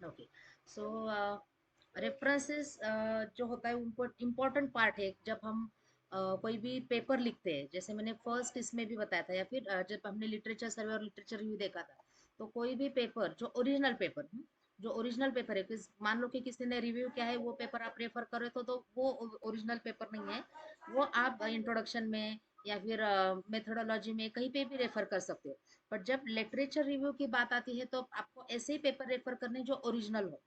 Okay. सो references जो होता है उनको इम्पोर्टेंट पार्ट है जब हम कोई भी पेपर लिखते हैं, जैसे मैंने फर्स्ट इसमें भी बताया था, या फिर जब हमने लिटरेचर सर्वे और लिटरेचर रिव्यू देखा था, तो कोई भी पेपर जो ओरिजिनल पेपर, जो ओरिजिनल पेपर है, मान लो कि किसी ने रिव्यू किया है, वो पेपर आप रेफर करो तो वो ओरिजिनल पेपर नहीं है। वो आप इंट्रोडक्शन में या फिर मेथोडोलॉजी में कहीं पे भी रेफर कर सकते हो। बट जब लिटरेचर रिव्यू की बात आती है तो आपको ऐसे ही पेपर रेफर करने जो ओरिजिनल हो।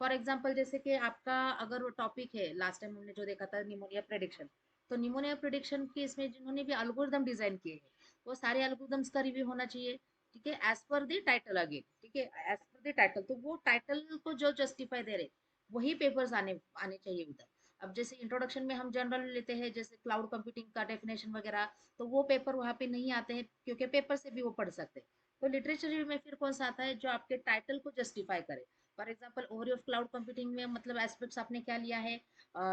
फॉर एग्जाम्पल, जैसे कि आपका अगर टॉपिक है, लास्ट टाइम हमने जो देखा था निमोनिया प्रेडिक्शन, तो निमोनिया प्रेडिक्शन के इसमें जिन्होंने भी एल्गोरिदम डिजाइन किए हैं, वो सारे एल्गोरिदम्स का रिव्यू होना चाहिए। ठीक है, as per the title again, ठीक है, एज पर द टाइटल, तो वो टाइटल को जो जस्टिफाई दे रहे वही पेपर्स आने आने चाहिए उधर। अब जैसे इंट्रोडक्शन में हम जनरल लेते हैं, जैसे क्लाउड कंप्यूटिंग का डेफिनेशन वगैरह, तो वो पेपर वहाँ पे नहीं आते हैं, क्योंकि पेपर से भी वो पढ़ सकते हैं। तो लिटरेचर रिव्यू में फिर कौन सा आता है, जो आपके टाइटल को जस्टिफाई करे। For example, overview of cloud computing में मतलब एस्पेक्ट्स आपने क्या लिया है,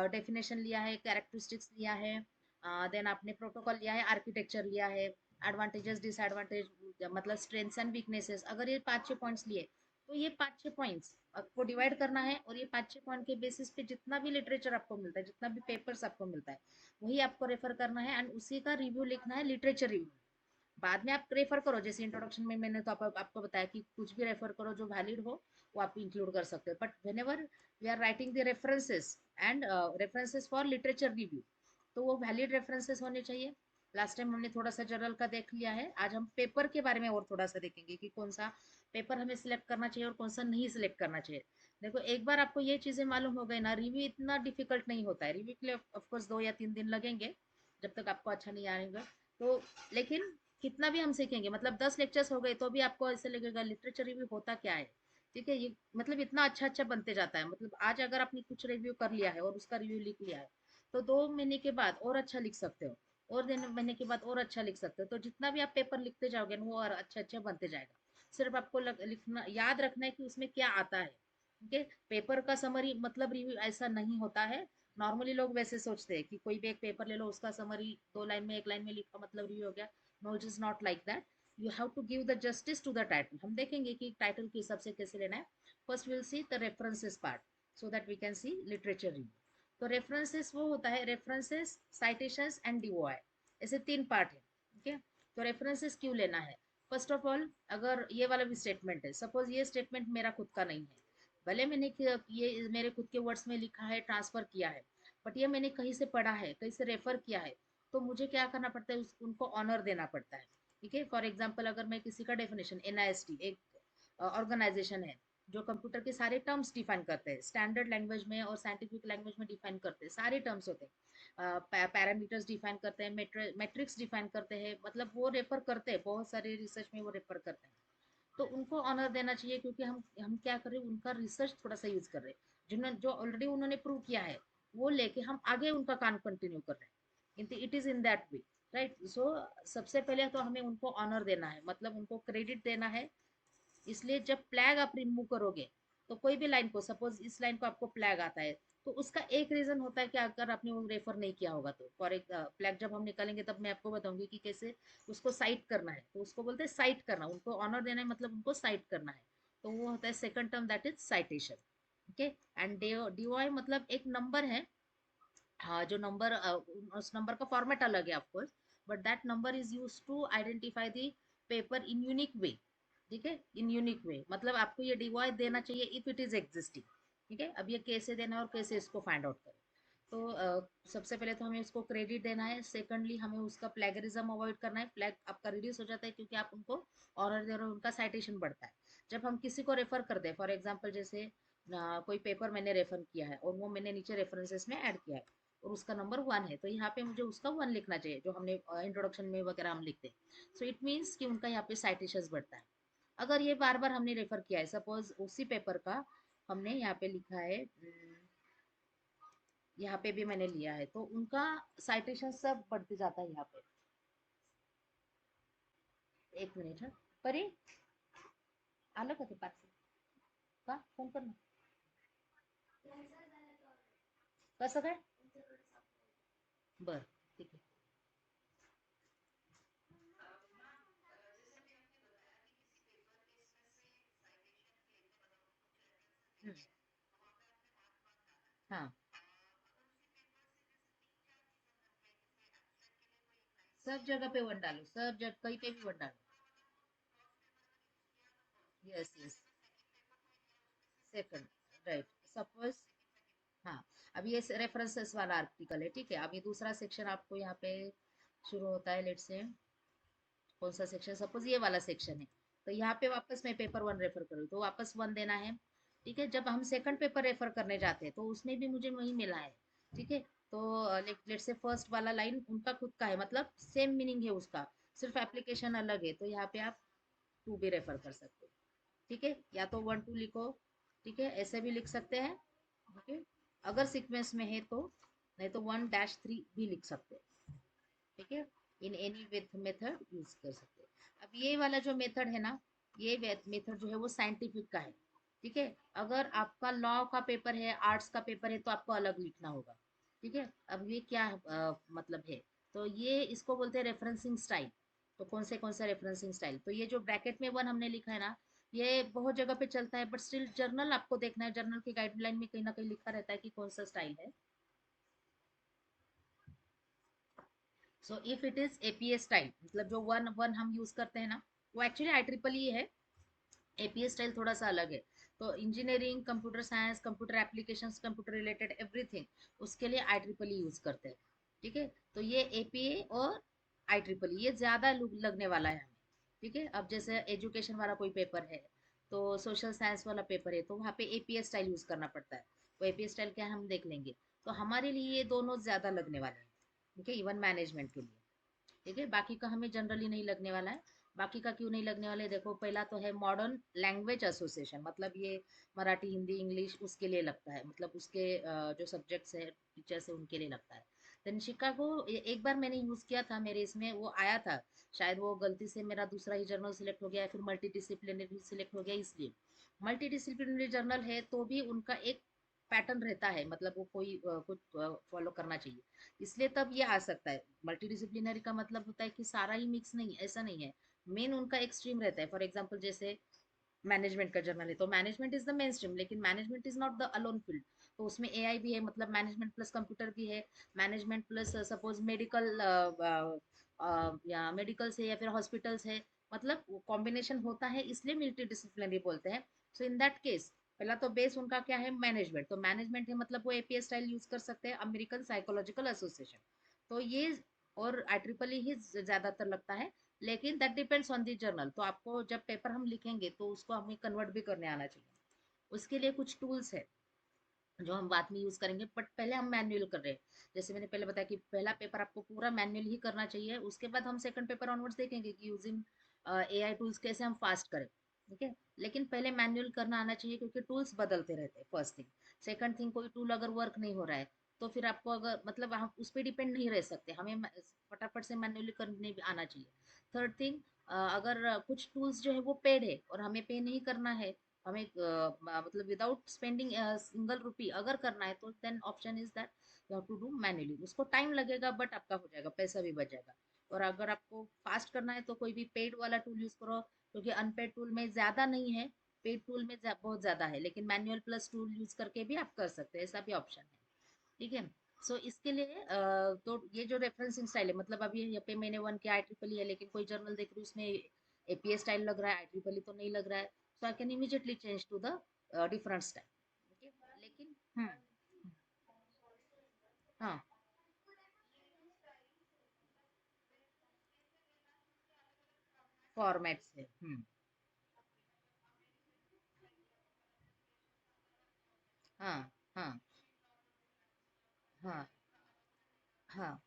डेफिनेशन लिया है, कैरेक्टरिस्टिक्स लिया है, देन आपने प्रोटोकॉल लिया है, आर्किटेक्चर लिया है, एडवांटेजेस डिसएडवांटेज मतलब स्ट्रेंथ्स एंड वीकनेसेस, अगर ये 5-6 पॉइंट्स लिए, तो ये 5-6 पॉइंट्स आपको डिवाइड करना है, और ये 5-6 पॉइंट के बेसिस पे जितना भी लिटरेचर आपको मिलता है, जितना भी पेपर्स आपको मिलता है, वही आपको रेफर करना है, एंड उसी का रिव्यू लिखना है लिटरेचर रिव्यू। बाद में आप रेफर करो, जैसे इंट्रोडक्शन में मैंने तो आपको बताया कि कुछ भी रेफर करो जो वैलिड हो, वो आप इंक्लूड कर सकते हो। But whenever we are writing the references and references for literature review, तो वो वैलिड रेफरेंसेस होने चाहिए। लास्ट टाइम हमने थोड़ा सा जर्नल का देख लिया है, आज हम पेपर के बारे में और थोड़ा सा देखेंगे कि कौन सा पेपर हमें सिलेक्ट करना चाहिए और कौन सा नहीं सिलेक्ट करना चाहिए। देखो, एक बार आपको ये चीजें मालूम हो गई ना, रिव्यू इतना डिफिकल्ट नहीं होता है। रिव्यू के लिए ऑफकोर्स 2 या 3 दिन लगेंगे, जब तक आपको अच्छा नहीं आएगा तो। लेकिन कितना भी हम सीखेंगे, मतलब 10 लेक्चर्स हो गए तो भी आपको ऐसे लगेगा लिटरेचर रिव्यू होता क्या है। ठीक है, ये मतलब इतना अच्छा अच्छा बनते जाता है। मतलब आज अगर आपने कुछ रिव्यू कर लिया है और उसका रिव्यू लिख लिया है, तो 2 महीने के बाद और अच्छा लिख सकते हो, और 2 महीने के बाद और अच्छा लिख सकते हो। तो जितना भी आप पेपर लिखते जाओगे ना, वो और अच्छा अच्छा बनते जाएगा। सिर्फ आपको लिखना याद रखना है कि उसमें क्या आता है। ठीक है, पेपर का समरी मतलब रिव्यू ऐसा नहीं होता है। नॉर्मली लोग वैसे सोचते हैं कि कोई भी एक पेपर ले लो, उसका समरी 2 लाइन में 1 लाइन में लिखा मतलब रिव्यू हो गया। No, it is not like that. You have to give the justice to the title. हम देखेंगे कि टाइटल के हिसाब से कैसे लेना है। First will see the references part, so that we can see literature review. तो रेफरेंसेस वो होता है, रेफरेंसेस, साइटेशंस एंड डीओआई, ऐसे 3 पार्ट है। ठीक है, तो रेफरेंसेस क्यों लेना है। फर्स्ट ऑफ ऑल, अगर ये वाला भी स्टेटमेंट है, सपोज ये स्टेटमेंट मेरा खुद का नहीं है, भले मैंने ये मेरे खुद के वर्ड्स में लिखा है, ट्रांसफर किया है, बट ये मैंने कहीं से पढ़ा है, कहीं से रेफर किया है, तो मुझे क्या करना पड़ता है, उनको ऑनर देना पड़ता है। ठीक है, फॉर एग्जाम्पल, अगर मैं किसी का डेफिनेशन, एनआईएसटी एक ऑर्गेनाइजेशन है जो कंप्यूटर के सारे टर्म्स डिफाइन करते हैं, स्टैंडर्ड लैंग्वेज में और साइंटिफिक लैंग्वेज में डिफाइन करते हैं, सारे टर्म्स होते हैं, पैरामीटर्स डिफाइन करते हैं, मैट्रिक्स डिफाइन करते हैं, मतलब वो रेफर करते हैं, बहुत सारे रिसर्च में वो रेफर करते हैं। तो उनको ऑनर देना चाहिए, क्योंकि हम क्या कर रहे हैं, उनका रिसर्च थोड़ा सा यूज कर रहे हैं, जिन्होंने जो ऑलरेडी उन्होंने प्रूव किया है, वो लेके हम आगे उनका काम कंटिन्यू कर रहे हैं। It is in that way, right. So सबसे पहले तो हमें उनको ऑनर देना है, मतलब उनको क्रेडिट देना है। इसलिए जब फ्लैग आप रिमूव करोगे, तो कोई भी लाइन को, सपोज इस लाइन को आपको फ्लैग आता है, तो उसका एक रीजन होता है कि अगर आपने वो रेफर नहीं किया होगा, तो फॉर एक फ्लैग जब हम निकालेंगे तब मैं आपको बताऊंगी कि कैसे उसको साइट करना है। तो उसको बोलते हैं साइट करना, उनको ऑनर देना है, मतलब उनको साइट करना है। तो वो होता है second term, that is citation. Okay, and DOI मतलब एक नंबर है। हाँ, जो नंबर, उस नंबर का फॉर्मेट अलग है of course, but that number is use to identify the paper in unique way. ठीक है, इन यूनिक वे मतलब आपको ये डिवाइड देना चाहिए इफ इट इज एग्जिस्टिंग। ठीक है, अब ये कैसे देना है और कैसे इसको फाइंड आउट करें। तो सबसे पहले तो हमें उसको क्रेडिट देना है, सेकंडली हमें उसका प्लेगरिज्म अवॉइड करना है। फ्लैग आपका रिड्यूस हो जाता है क्योंकि आप उनको ऑनर दे रहे हो, उनका साइटेशन बढ़ता है। जब हम किसी को रेफर करते हैं, फॉर एग्जाम्पल जैसे कोई पेपर मैंने रेफर किया है और वो मैंने नीचे रेफरेंसेस में ऐड किया है, और उसका नंबर 1 है, तो यहाँ पे मुझे उसका 1 लिखना चाहिए, जो हमने इंट्रोडक्शन में वगैरह हम लिखते हैं। सो इट मीन्स कि उनका यहाँ पे साइटेशन बढ़ता है। अगर ये बार बार हमने रेफर किया है, सपोज उसी पेपर का हमने यहाँ पे लिखा है, यहाँ पे भी मैंने लिया है, तो उनका साइटेशन सब बढ़ते जाता है यहाँ पे। एक मिनिट है, परी आलं का ते पार्सल का फोन कर ना, कसं काय, बर, ठीक आहे। हाँ, सब जगह पे वन डालो, सब जगह कहीं पे भी वन डालो। Yes yes, second, right, suppose. हाँ, अब ये रेफरेंसेस वाला आर्टिकल है, ठीक है। अब ये दूसरा सेक्शन आपको यहाँ पे शुरू होता है, लेट्स से कौन सा सेक्शन, सपोज ये वाला सेक्शन है। तो यहाँ पे वापस मैं पेपर वन रेफर करूँ तो वापस वन देना है, ठीक है। जब हम सेकंड पेपर रेफर करने जाते हैं तो उसमें भी मुझे वही मिला है, ठीक है। तो लेट से फर्स्ट वाला लाइन उनका खुद का है, मतलब सेम मीनिंग है उसका, सिर्फ एप्लीकेशन अलग है। तो यहाँ पे आप टू भी रेफर कर सकते हो, ठीक है। या तो वन टू लिखो, ठीक है, ऐसे भी लिख सकते हैं, ओके। अगर सीक्वेंस में है तो, नहीं तो वन डैश थ्री भी लिख सकते हैं, ठीक है। In any with method use कर सकते हैं। अब ये वाला जो मेथड है ना, ये मेथड जो है वो साइंटिफिक का है, ठीक है। अगर आपका लॉ का पेपर है, आर्ट्स का पेपर है, तो आपको अलग लिखना होगा, ठीक है। अब ये क्या मतलब है, तो ये इसको बोलते हैं रेफरेंसिंग स्टाइल। तो कौन सा रेफरेंसिंग स्टाइल, तो ये जो ब्रैकेट में वन हमने लिखा है ना, ये बहुत जगह पे चलता है, बट स्टिल जर्नल आपको देखना है, जर्नल की गाइडलाइन में कहीं ना कहीं लिखा रहता है कि कौन सा स्टाइल है। So if it is APA style, मतलब जो वन वन हम यूज करते हैं ना, वो एक्चुअली आई ट्रिपल ही है। एपीए स्टाइल थोड़ा सा अलग है। तो engineering, computer science, computer applications, computer related everything, उसके लिए आई ट्रिपल ही यूज करते हैं, ठीक है। तो ये एपीए और आई ट्रिपल ये ज्यादा लगने वाला है हमें, ठीक है। अब जैसे एजुकेशन वाला कोई पेपर है, तो सोशल साइंस वाला पेपर है, तो वहाँ पे एपीए स्टाइल यूज करना पड़ता है। वो एपीए स्टाइल क्या है हम देख लेंगे। तो हमारे लिए ये दोनों ज्यादा लगने वाले हैं, ठीक है, इवन मैनेजमेंट के लिए, ठीक है। बाकी का हमें जनरली नहीं लगने वाला है। बाकी का क्यों नहीं लगने वाले, देखो पहला तो है मॉडर्न लैंग्वेज एसोसिएशन, मतलब ये मराठी, हिंदी, इंग्लिश उसके लिए लगता है, मतलब उसके जो सब्जेक्ट्स है, टीचर्स है, उनके लिए लगता है। देन शिकागो, एक बार मैंने यूज किया था, मेरे इसमें वो आया था, शायद वो गलती से मेरा दूसरा ही जर्नल सिलेक्ट हो गया, फिर मल्टी डिसिप्लिनरी सिलेक्ट हो गया, इसलिए मल्टी डिसिप्लिनरी जर्नल है तो भी उनका एक पैटर्न रहता है, मतलब वो कोई कुछ फॉलो करना चाहिए, इसलिए तब ये आ सकता है। मल्टीडिसिप्लिनरी का मतलब होता है कि सारा ही मिक्स नहीं, ऐसा नहीं है। मेन उनका एक स्ट्रीम रहता है, फॉर एग्जांपल जैसे मैनेजमेंट का जर्नल है, तो management is the main stream, लेकिन management is not the alone field. तो उसमें एआई भी है, मतलब मैनेजमेंट प्लस कंप्यूटर भी है, मैनेजमेंट प्लस सपोज मेडिकल, या मेडिकल से या फिर हॉस्पिटल्स है, मतलब कॉम्बिनेशन होता है, इसलिए मल्टी डिसिप्लिनरी बोलते हैं। सो इन दैट केस पहला तो बेस उनका क्या है, मैनेजमेंट। तो मैनेजमेंट है, मतलब वो एपीएस स्टाइल यूज कर सकते हैं, अमेरिकन साइकोलॉजिकल एसोसिएशन। तो ये और आई ट्रिपल ही ज्यादातर लगता है, लेकिन that depends on the journal. तो आपको जब पेपर हम लिखेंगे तो उसको हमें कन्वर्ट भी करने आना चाहिए। उसके लिए कुछ टूल्स है जो हम बाद में यूज करेंगे, बट पहले हम मैनुअल कर रहे हैं। जैसे मैंने पहले बताया कि पहला पेपर आपको पूरा मैनुअल ही करना चाहिए, उसके बाद हम सेकंड पेपर ऑनवर्ड्स देखेंगे कि यूजिंग एआई टूल्स कैसे हम फास्ट करें, ठीक है। लेकिन पहले मैनुअल करना आना चाहिए, क्योंकि टूल्स बदलते रहते हैं, फर्स्ट थिंग। सेकंड थिंग, कोई टूल अगर वर्क नहीं हो रहा है तो फिर आपको, अगर मतलब हम उस पर डिपेंड नहीं रह सकते, हमें फटाफट से मैनुअली करने भी आना चाहिए। थर्ड थिंग, अगर कुछ टूल्स जो है वो पेड है और हमें पे नहीं करना है, हमें मतलब विदाउट स्पेंडिंग सिंगल रुपी अगर करना है, तो then option is that you have to do manually. उसको टाइम लगेगा बट आपका हो जाएगा, पैसा भी बच जाएगा। और अगर आपको फास्ट करना है तो कोई भी पेड वाला टूल यूज करो, क्योंकि अनपेड टूल में ज्यादा नहीं है, पेड टूल में बहुत ज्यादा है, लेकिन मैनुअल प्लस टूल यूज करके भी आप कर सकते हैं, ऐसा भी ऑप्शन है, ठीक है। सो इसके लिए तो ये जो रेफरेंसिंग स्टाइल है, मतलब अभी यहाँ पे मैंने वन के आई ट्रिपल है, लेकिन कोई जर्नल देख रही हूँ उसमें एपीए स्टाइल लग रहा है, आई ट्रिपल तो नहीं लग रहा है, so I can immediately change to the different style, लेकिन हाँ, फॉर्मेट से, हाँ हाँ हाँ हाँ,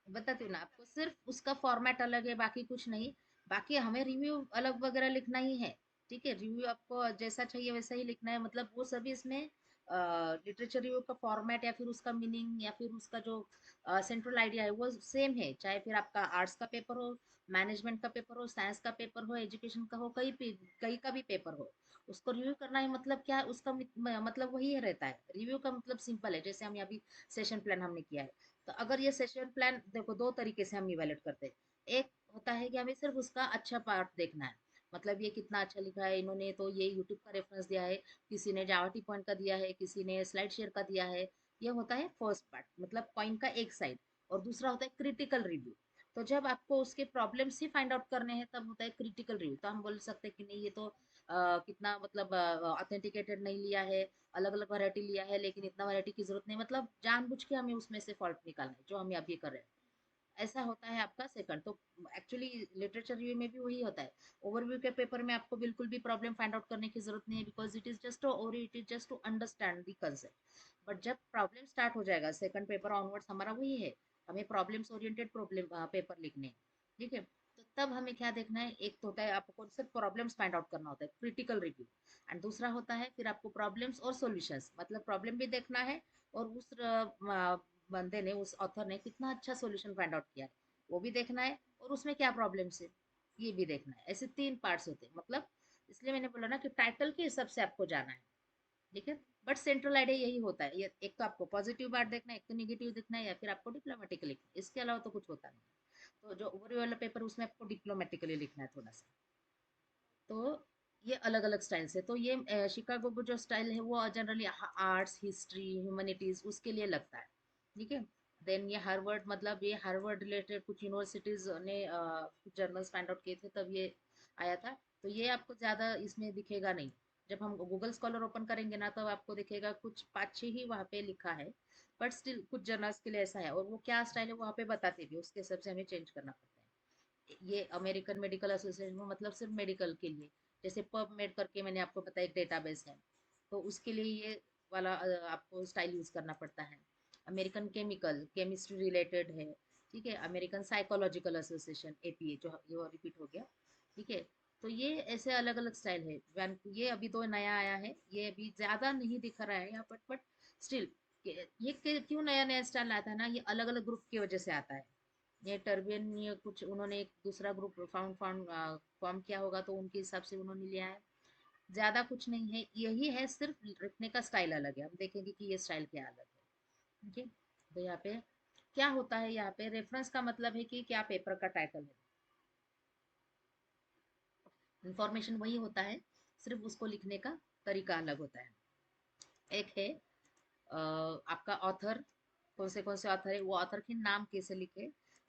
बताती हूँ ना आपको, सिर्फ उसका फॉर्मेट अलग है, बाकी कुछ नहीं। बाकी हमें रिव्यू अलग वगैरह लिखना ही है, ठीक है। रिव्यू आपको जैसा चाहिए वैसा ही लिखना है, मतलब वो सभी इसमें लिटरेचर रिव्यू का फॉर्मेट या फिर उसका मीनिंग या फिर उसका जो सेंट्रल आइडिया है वो सेम है, चाहे फिर आपका आर्ट्स का पेपर हो, मैनेजमेंट का पेपर हो, साइंस का पेपर हो, एजुकेशन का हो, कहीं का भी पेपर हो, उसको रिव्यू करना है, मतलब क्या है उसका मतलब वही रहता है। रिव्यू का मतलब सिंपल है, जैसे हम अभी सेशन प्लान हमने किया है, तो अगर ये सेशन प्लान देखो, दो तरीके से हम इवेलुएट करते हैं। एक होता है कि हमें सिर्फ उसका अच्छा पार्ट देखना है, मतलब ये कितना अच्छा लिखा है इन्होंने, तो ये यूट्यूब का रेफरेंस दिया है, किसी ने जावा टी पॉइंट का दिया है, किसी ने स्लाइड शेयर का दिया है। ये होता है फर्स्ट पार्ट, मतलब कॉइन का एक साइड। और दूसरा होता है क्रिटिकल रिव्यू। तो जब आपको उसके प्रॉब्लम्स ही फाइंड आउट करने हैं तब होता है क्रिटिकल रिव्यू। तो हम बोल सकते हैं कि नहीं ये तो कितना मतलब ऑथेंटिकेटेड नहीं लिया है, अलग अलग वैरायटी लिया है, लेकिन इतना वैरायटी की जरूरत नहीं, मतलब जानबूझ के हमें उसमें से फॉल्ट निकालना है जो हम अभी कर रहे हैं। ऐसा होता है आपका सेकंड। तो एक्चुअली लिटरेचर रिव्यू में भी वही होता है। ओवरव्यू के पेपर में आपको बिल्कुल भी प्रॉब्लम फाइंड आउट करने की जरूरत नहीं है, बिकॉज इट इज जस्ट और it is just to understand the concept. But जब प्रॉब्लम स्टार्ट हो जाएगा सेकंड पेपर ऑनवर्ड्स, हमारा वही है, हमें प्रॉब्लम्स ओरिएंटेड प्रॉब्लम पेपर लिखने हैं। ठीक है, तो तब हमें क्या देखना है, एक तो होता है आपको सिर्फ प्रॉब्लम्स फाइंड आउट करना होता है, क्रिटिकल रिव्यू। एंड दूसरा होता है फिर आपको प्रॉब्लम्स और सॉल्यूशंस, मतलब प्रॉब्लम भी देखना है और उस बंदे ने, उस ऑथर ने कितना अच्छा सॉल्यूशन फाइंड आउट किया है वो भी देखना है, और उसमें क्या प्रॉब्लम्स है ये भी देखना है। ऐसे तीन पार्ट्स होते हैं, मतलब इसलिए मैंने बोला ना कि टाइटल के हिसाब से आपको जाना है। ठीक है, बट सेंट्रल आइडिया यही होता है, ये एक तो आपको पॉजिटिव पार्ट देखना है, एक तो निगेटिव देखना है, या फिर आपको डिप्लोमेटिकली लिखना है, इसके अलावा तो कुछ होता नहीं है। तो जो ओवरव्यू वाला पेपर उसमें आपको डिप्लोमेटिकली लिखना है थोड़ा सा। तो ये अलग अलग स्टाइल से, तो ये शिकागो को जो स्टाइल है वो जनरली आर्ट्स, हिस्ट्री, ह्यूमैनिटीज उसके लिए लगता है। ठीक है, देन ये हार्वर्ड, मतलब ये हार्वर्ड रिलेटेड कुछ यूनिवर्सिटीज ने कुछ जर्नल्स फाइंड आउट किए थे तब ये आया था। तो ये आपको ज़्यादा इसमें दिखेगा नहीं। जब हम गूगल स्कॉलर ओपन करेंगे ना तब आपको दिखेगा कुछ पाँच छः ही वहाँ पे लिखा है, बट स्टिल कुछ जर्नल्स के लिए ऐसा है, और वो क्या स्टाइल है वहाँ पे बताते भी, उसके हिसाब से हमें चेंज करना पड़ता है। ये अमेरिकन मेडिकल एसोसिएशन में मतलब सिर्फ मेडिकल के लिए, जैसे पबमेड करके मैंने आपको बताया एक डेटाबेस है, तो उसके लिए ये वाला आपको स्टाइल यूज करना पड़ता है। अमेरिकन केमिकल, केमिस्ट्री रिलेटेड है। ठीक है, अमेरिकन साइकोलॉजिकल एसोसिएशन एपीए, जो ये रिपीट हो गया। ठीक है, तो ये ऐसे अलग अलग स्टाइल है। ये अभी तो नया आया है, ये अभी ज्यादा नहीं दिख रहा है यहाँ, बट स्टिल ये क्यों नया नया स्टाइल आता है ना, ये अलग अलग ग्रुप की वजह से आता है। ये टर्बियन, ये कुछ उन्होंने एक दूसरा ग्रुप फाउंड फाउंड फॉर्म किया होगा, तो उनके हिसाब से उन्होंने लिया है। ज्यादा कुछ नहीं है, यही है, सिर्फ लिखने का स्टाइल अलग है। हम देखेंगे कि ये स्टाइल क्या अलग है। ठीक है, तो यहाँ पे क्या होता है, यहाँ पे रेफरेंस का मतलब है कि क्या पेपर का टाइटल है। इंफॉर्मेशन वही होता है, सिर्फ उसको लिखने का तरीका अलग होता है। एक है आपका ऑथर, कौन से ऑथर है, वो ऑथर के नाम कैसे लिखे।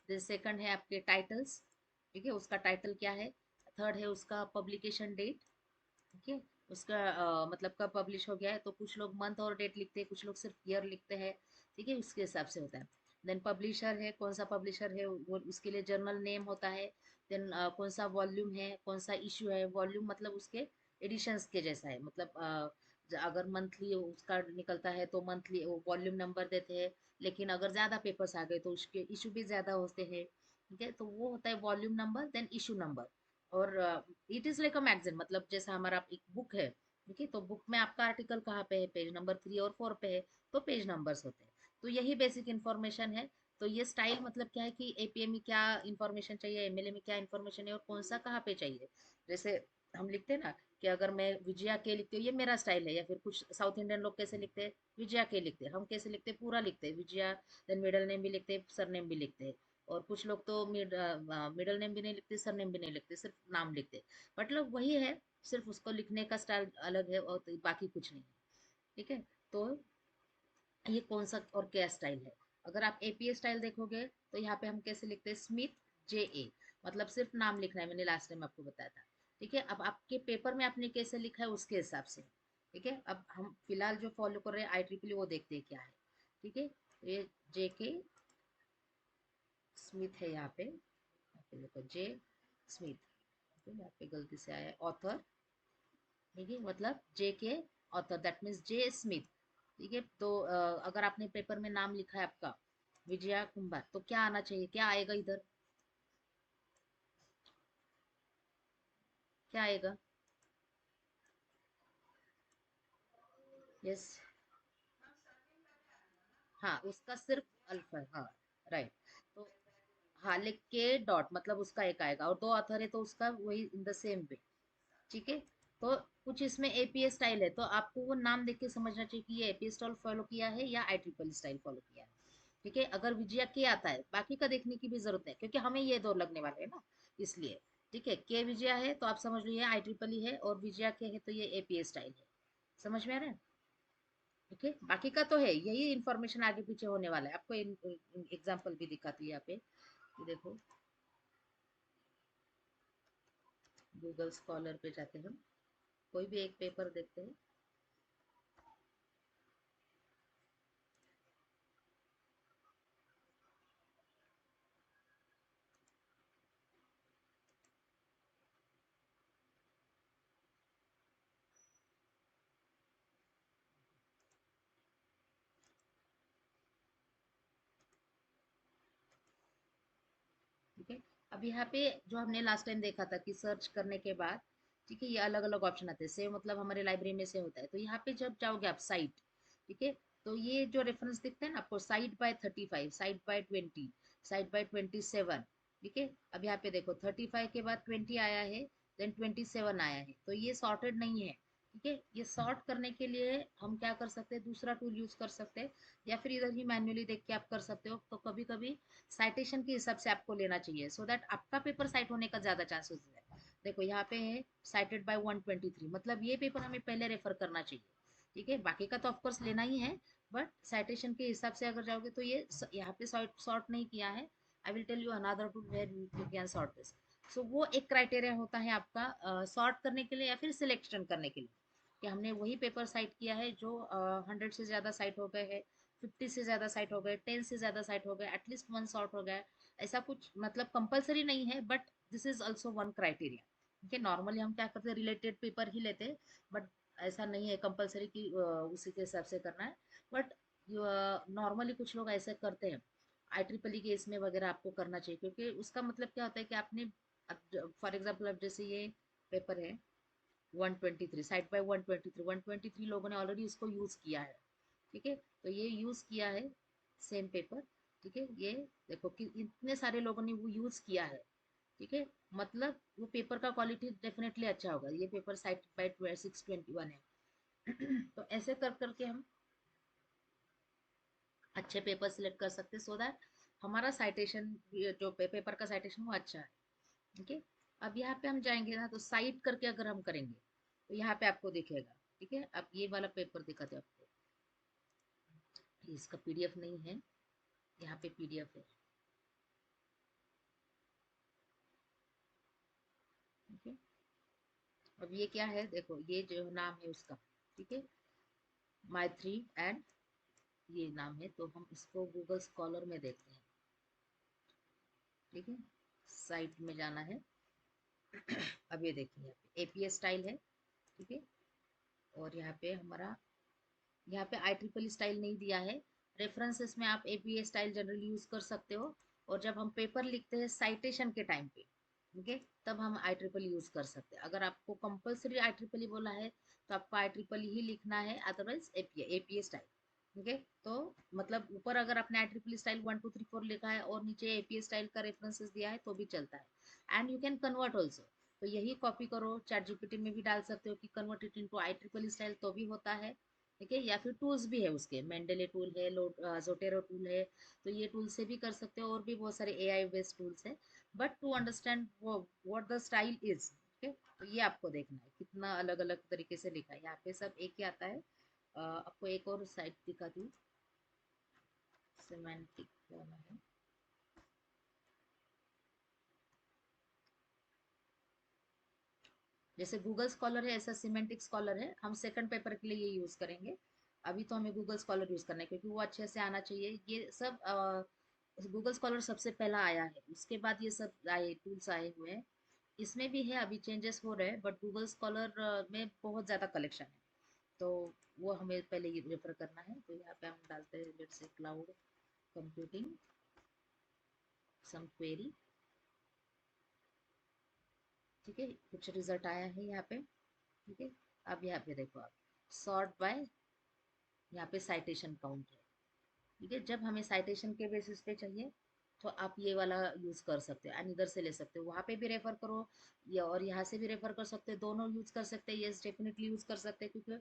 फिर सेकंड है आपके टाइटल्स, ठीक है, उसका टाइटल क्या है। थर्ड है उसका पब्लिकेशन डेट। ठीक है, उसका मतलब कब पब्लिश हो गया है, तो कुछ लोग मंथ और डेट लिखते हैं, कुछ लोग सिर्फ ईयर लिखते हैं। ठीक है, उसके हिसाब से होता है। देन पब्लिशर है, कौन सा पब्लिशर है वो, उसके लिए जर्नल नेम होता है। देन कौन सा वॉल्यूम है, कौन सा इशू है। वॉल्यूम मतलब उसके एडिशंस के जैसा है, मतलब अगर मंथली उसका निकलता है तो मंथली वो वॉल्यूम नंबर देते हैं। लेकिन अगर ज़्यादा पेपर्स आ गए तो उसके इशू भी ज़्यादा होते हैं। ठीक है, तो वो होता है volume number, then issue number. और it is like a magazine, मतलब जैसा हमारा एक बुक है। ठीक है, तो बुक में आपका आर्टिकल कहाँ पे है, पेज नंबर 3 और 4 पे है, तो पेज नंबर्स होते हैं। तो यही बेसिक इन्फॉर्मेशन है। तो ये स्टाइल मतलब क्या है कि एपीए में क्या इन्फॉर्मेशन चाहिए, एमएलए में क्या इन्फॉर्मेशन है, और कौन सा कहाँ पे चाहिए। जैसे हम लिखते हैं ना कि अगर मैं विजया के लिखती हूँ, ये मेरा स्टाइल है, या फिर कुछ साउथ इंडियन लोग कैसे लिखते हैं, विजया के लिखते हैं, हम कैसे लिखते हैं, पूरा लिखते हैं विजया, देन मिडल नेम भी लिखते हैं, सर नेम भी लिखते हैं। और कुछ लोग तो मिडल नेम भी नहीं लिखते, सर नेम भी नहीं लिखते, सिर्फ नाम लिखते। मतलब वही है, सिर्फ उसको लिखने का स्टाइल अलग है, और तो बाकी कुछ नहीं है। ठीक है, तो ये कौन सा और क्या स्टाइल है। अगर आप एपीए स्टाइल देखोगे तो यहाँ पे हम कैसे लिखते हैं, स्मिथ जे ए, मतलब सिर्फ नाम लिखना है, मैंने लास्ट टाइम आपको बताया था। ठीक है, अब आपके पेपर में आपने कैसे लिखा है उसके हिसाब से। ठीक है, अब हम फिलहाल जो फॉलो कर रहे हैं IEEE, वो देखते हैं क्या है। ठीक है, तो ये जे के स्मिथ है यहाँ पे देखो जे स्मिथ। ठीक है, यहाँ पे गलती से आया ऑथर। ठीक है, मतलब जे के author, that means J Smith. ठीक है, तो अगर आपने पेपर में नाम लिखा है आपका विजया कुंभार, तो क्या आना चाहिए, क्या आएगा इधर, क्या आएगा। यस, हाँ उसका सिर्फ अल्फा है, हाँ, राइट। तो हाँ, लिख के डॉट, मतलब उसका एक आएगा, और दो ऑथर है तो उसका वही इन द सेम वे। ठीक है, तो कुछ इसमें एपीए स्टाइल है, तो आपको वो नाम देख के समझना चाहिए कि ये एपीए स्टाइल फॉलो किया है या IEEE स्टाइल फॉलो किया है। ठीक है, अगर विजया के आता है, बाकी का देखने की भी जरूरत है, क्योंकि हमें ये दो लगने वाले हैं ना, इसलिए। ठीक है, के विजया है तो आप समझ लो ये आई ट्रिपल ई है, और विजया के है तो ये एपीए स्टाइल है। समझ में आ रहा है? ओके, बाकी का तो है यही इन्फॉर्मेशन, आगे पीछे होने वाला है। आपको एग्जाम्पल भी दिखाती है यहाँ पे, ये देखो, गूगल स्कॉलर पे जाते हैं हम, कोई भी एक पेपर देखते हैं। ठीक है, अब यहाँ पे जो हमने लास्ट टाइम देखा था कि सर्च करने के बाद, ठीक है, ये अलग अलग ऑप्शन आते हैं। सेव मतलब हमारे लाइब्रेरी में से होता है, तो यहाँ पे जब जाओगे आप साइट, ठीक है, तो ये जो रेफरेंस दिखता है ना आपको, site bye 35, site bye 20, site bye 27, ठीक है। अब यहाँ पे देखो 35 के बाद 20 आया है, देन 27 आया है, तो ये सॉर्टेड नहीं है। ठीक है, ये सॉर्ट करने के लिए हम क्या कर सकते हैं, दूसरा टूल यूज कर सकते हैं, या फिर इधर ही मैन्युअली देख के आप कर सकते हो। तो कभी कभी साइटेशन के हिसाब से आपको लेना चाहिए, सो दैट आपका पेपर साइट होने का ज्यादा चांसेस है। देखो यहाँ पे है साइटेड बाय 123, मतलब ये पेपर हमें पहले रेफर करना चाहिए। ठीक है, बाकी का तो ऑफकोर्स लेना ही है, बट साइटेशन के हिसाब से अगर जाओगे तो ये यहाँ पे सॉर्ट नहीं किया है। I will tell you another tool where you can sort this. So वो एक क्राइटेरिया होता है आपका सॉर्ट करने के लिए या फिर सिलेक्शन करने के लिए, कि हमने वही पेपर साइट किया है जो 100 से ज़्यादा साइट हो गए हैं, 50 से ज़्यादा साइट हो गए, 10 से ज़्यादा साइट हो गए, एटलीस्ट वन सॉर्ट हो गया। ऐसा कुछ मतलब कंपलसरी नहीं है, but this is also one criteria. ठीक है, नॉर्मली हम क्या करते हैं, रिलेटेड पेपर ही लेते हैं, बट ऐसा नहीं है कंपलसरी कि उसी के हिसाब से करना है। बट नॉर्मली कुछ लोग ऐसे करते हैं, आई ट्रिपल ई के इसमें वगैरह आपको करना चाहिए, क्योंकि उसका मतलब क्या होता है कि आपने, फॉर एग्जाम्पल अब जैसे ये पेपर है 123, साइड बाय 123, 123 लोगों ने ऑलरेडी इसको यूज किया है। ठीक है, तो ये यूज किया है सेम पेपर। ठीक है, ये देखो कि इतने सारे लोगों ने वो यूज किया है। ठीक है, मतलब वो पेपर का क्वालिटी डेफिनेटली अच्छा होगा। ये पेपर साइट बाय 621 है। तो ऐसे कर करके हम अच्छे पेपर सिलेक्ट कर सकते हैं, सो दैट हमारा साइटेशन, जो पेपर का साइटेशन वो अच्छा है। ठीक है, अब यहाँ पे हम जाएंगे ना, तो साइट करके अगर हम करेंगे तो यहाँ पे आपको दिखेगा। ठीक है, अब ये वाला पेपर दिखाते हैं आपको, इसका पीडीएफ नहीं है, यहाँ पे पीडीएफ है। ठीक है, अब ये क्या है, देखो ये जो नाम है उसका, ठीक है, माई थ्री एंड ये नाम है, तो हम इसको गूगल स्कॉलर में देखते हैं। ठीक है, साइट में जाना है। अब ये देखिए यहाँ पे एपीए स्टाइल है। ठीक है, और यहाँ पे हमारा, यहाँ पे आई ट्रिपल स्टाइल नहीं दिया है। रेफरेंसेस में आप एपीए स्टाइल जनरली यूज कर सकते हो, और जब हम पेपर लिखते हैं साइटेशन के टाइम पे, ठीक है, तब हम आई ट्रिपल यूज कर सकते हैं। अगर आपको कंपलसरी आई ट्रिपल बोला है तो आपको आई ट्रिपल ही लिखना है, अदरवाइज एपीए एपीए स्टाइल। ठीक है, तो मतलब ऊपर अगर आपने आई ट्रिपल स्टाइल 1 2 3 4 लिखा है और नीचे एपीए स्टाइल का रेफरेंसेस दिया है तो भी चलता है, and you can convert also. तो यही कॉपी करो, चैट जीपीटी में भी डाल सकते हो कि convert it into I triple style, तो भी होता है। ठीक है, या फिर टूल्स भी है उसके, मेंडेले टूल है, जोटेरो टूल है, तो ये टूल से भी कर सकते हो, और भी बहुत सारे एआई बेस्ड टूल्स है। But to understand what the style is, ठीक है, तो ये आपको देखना है कितना अलग अलग तरीके से लिखा है। यहाँ पे सब एक ही आता है। आपको एक और साइट दिखाती हूँ, सिमेंटिक वाला है। जैसे गूगल स्कॉलर है, ऐसा सिमेंटिक स्कॉलर है। हम सेकंड पेपर के लिए ये यूज करेंगे। अभी तो हमें गूगल स्कॉलर यूज करना है, क्योंकि वो अच्छे से आना चाहिए। ये सब गूगल स्कॉलर सबसे पहला आया है, उसके बाद ये सब आए टूल्स आए हुए हैं। इसमें भी है, अभी चेंजेस हो रहे हैं, बट गूगल स्कॉलर में बहुत ज़्यादा कलेक्शन है, तो वो हमें पहले ये रेफर करना है। तो यहाँ पे हम डालते हैं let's say cloud computing some query. ठीक है, कुछ रिजल्ट आया है यहाँ पे। ठीक है, अब यहाँ पे देखो आप, सॉर्ट बाय, यहाँ पे साइटेशन काउंट है। ठीक है, जब हमें साइटेशन के बेसिस पे चाहिए तो आप ये वाला यूज कर सकते हो, एंड इधर से ले सकते हो, वहां पे भी रेफर करो, या और यहाँ से भी रेफर कर सकते हो, दोनों यूज कर सकते हैं। यस, डेफिनेटली यूज कर सकते हैं, क्योंकि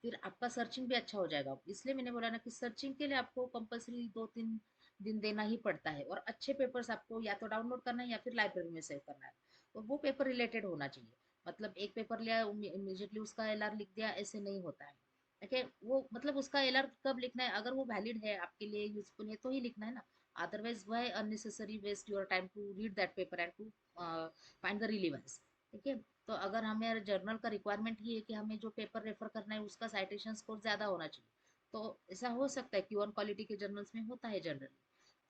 फिर आपका सर्चिंग भी अच्छा हो जाएगा। इसलिए मैंने बोला ना कि सर्चिंग के लिए आपको कंपलसरी 2 3 दिन देना ही पड़ता है, और अच्छे पेपर्स आपको या तो डाउनलोड करना है या फिर लाइब्रेरी में सेव करना है। तो वो पेपर रिलेटेड होना चाहिए। मतलब एक पेपर लिया इमीडिएटली उसका एलआर लिख दिया, ऐसे नहीं होता है। ओके, वो मतलब उसका एलआर कब लिखना है, अगर वो वैलिड है आपके लिए यूजफुल है तो ही लिखना है ना। Otherwise why unnecessary waste your time to read that paper and to find the relevance. ठीक है, तो अगर हमें जर्नल का रिक्वायरमेंट ही है कि हमें जो पेपर रेफर करना है उसका साइटेशन स्कोर ज्यादा होना चाहिए, तो ऐसा हो सकता है कि वन क्वालिटी के जर्नल्स में होता है जनरली।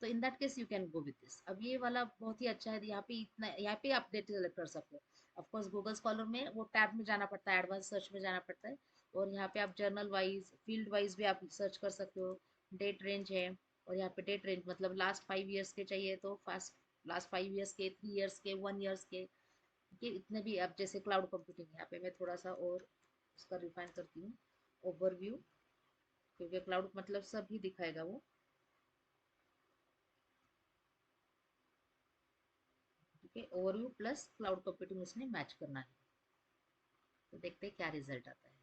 तो इन that case you can go with this. अब ये वाला बहुत ही अच्छा है, यहाँ पे इतना, यहाँ पे अपडेट कर सकते हो। ऑफ कोर्स गूगल स्कॉलर में वो टैब में जाना पड़ता है, एडवांस सर्च में जाना पड़ता है। और यहाँ पे आप जर्नल वाइज फील्ड वाइज भी आप सर्च कर सकते हो। डेट रेंज है, और यहाँ पे डेट रेंज मतलब लास्ट 5 ईयर्स के चाहिए तो फास्ट, लास्ट 5 ईयर्स के, 3 ईयर्स के, 1 ईयर्स के, कि इतने भी। अब जैसे क्लाउड कंप्यूटिंग, यहाँ पे मैं थोड़ा सा और उसका रिफाइन करती हूँ, ओवरव्यू, क्योंकि क्लाउड मतलब सब ही दिखाएगा वो। ठीक है, ओवरव्यू प्लस क्लाउड कंप्यूटिंग उसने मैच करना है। तो देखते हैं क्या रिजल्ट आता है।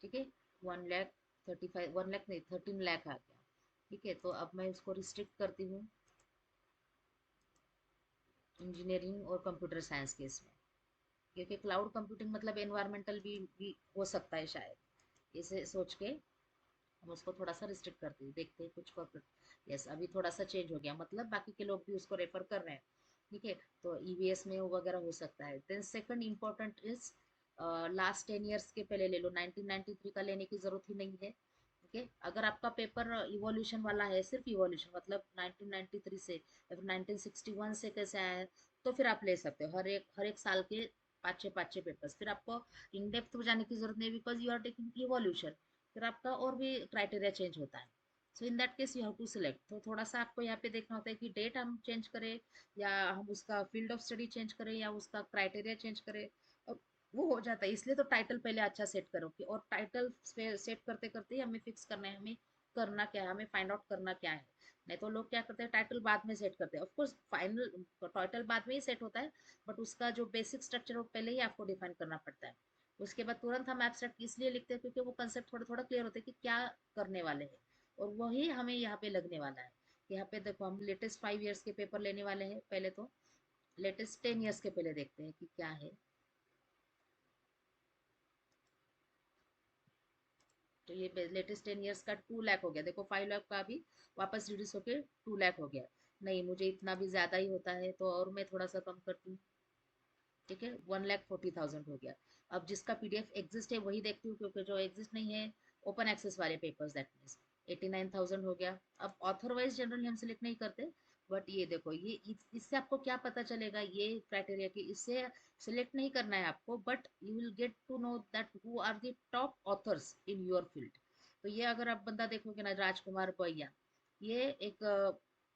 ठीक है, 1 लाख 35, 1 लाख नहीं, 13 लाख आ गया। ठीक है, तो अब मैं उसको रिस्ट्रिक्ट करती हूँ इंजीनियरिंग और कंप्यूटर साइंस के इसमें, क्योंकि क्लाउड कंप्यूटिंग मतलब एनवायरमेंटल भी हो सकता है शायद, इसे सोच के हम उसको थोड़ा सा रिस्ट्रिक्ट करते हैं, देखते हैं कुछ कॉर्पोरेट। यस, अभी थोड़ा सा चेंज हो गया, मतलब बाकी के लोग भी उसको रेफर कर रहे हैं। ठीक है, तो ईवीएस में वो वगैरह हो सकता है। Then second important is last 10 years के पहले ले लो, 1993 का लेने की जरूरत ही नहीं है। ओके, अगर आपका पेपर इवोल्यूशन वाला है, सिर्फ इवोल्यूशन मतलब 1993 से या फिर 1961 से कैसे आया है, तो फिर आप ले सकते हो हर एक साल के 5-6 पेपर्स। फिर आपको इन डेप्थ में जाने की जरूरत नहीं, because you are taking evolution. फिर आपका और भी क्राइटेरिया चेंज होता है। So in that case you have to select. तो थोड़ा सा आपको यहाँ पे देखना होता है कि डेट हम चेंज करें, या हम उसका फील्ड ऑफ स्टडी चेंज करें, या उसका क्राइटेरिया चेंज करें। और वो हो जाता है, इसलिए तो टाइटल पहले अच्छा सेट करो कि, और टाइटल सेट करते करते ही हमें फिक्स करना है, हमें करना क्या है, हमें फाइंड आउट करना क्या है। नहीं तो लोग क्या करते हैं, टाइटल बाद में सेट करते हैं। ऑफ कोर्स फाइनल टाइटल बाद में ही सेट होता है, बट उसका जो बेसिक स्ट्रक्चर वो पहले ही आपको डिफाइन करना पड़ता है। उसके बाद तुरंत हम एब्स्ट्रैक्ट इसलिए लिखते हैं क्योंकि वो कंसेप्ट थोड़ा थोड़ा क्लियर होता है कि क्या करने वाले हैं। और वही हमें यहाँ पे लगने वाला है। यहाँ पे देखो, हम लेटेस्ट 5 ईयर्स के पेपर लेने वाले हैं पहले, तो लेटेस्ट 10 ईयर्स के पहले देखते हैं कि क्या है। तो ये लेटेस्ट 10 ईयर्स का 2 लाख हो गया, देखो 5 लाख का अभी वापस रिड्यूस होके 2 लाख हो गया। नहीं, मुझे इतना भी ज्यादा ही होता है, तो और मैं थोड़ा सा कम करती हूँ। ठीक है, 1,40,000 हो गया। अब जिसका पीडीएफ एग्जिस्ट है वही देखती हूँ, क्योंकि जो एग्जिस्ट नहीं है, ओपन एक्सेस वाले पेपर्स, दैट मीन्स 89,000 हो गया। अब ऑथर वाइज जनरली हम सिलेक्ट नहीं करते, बट ये देखो, ये इससे आपको क्या पता चलेगा, ये क्राइटेरिया की, इससे सिलेक्ट नहीं करना है आपको, but you will get to know that who are the top authors in your field. तो ये अगर आप बंदा देखोगे ना, राजकुमार भैया, ये एक